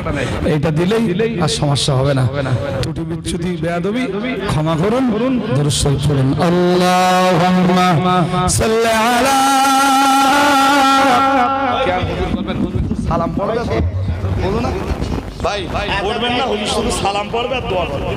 এইটা দিলেই আর সমস্যা হবে না। ত্রুটি বিচ্যুতি বেয়াদবি ক্ষমা করুন, দরুদ শরীফ পড়ুন। আল্লাহুম্মা সাল্লি আলা। সালাম পড়বে তো বলো না ভাই, পড়বেন না, শুধু সালাম পড়বে আর দোয়া করবে।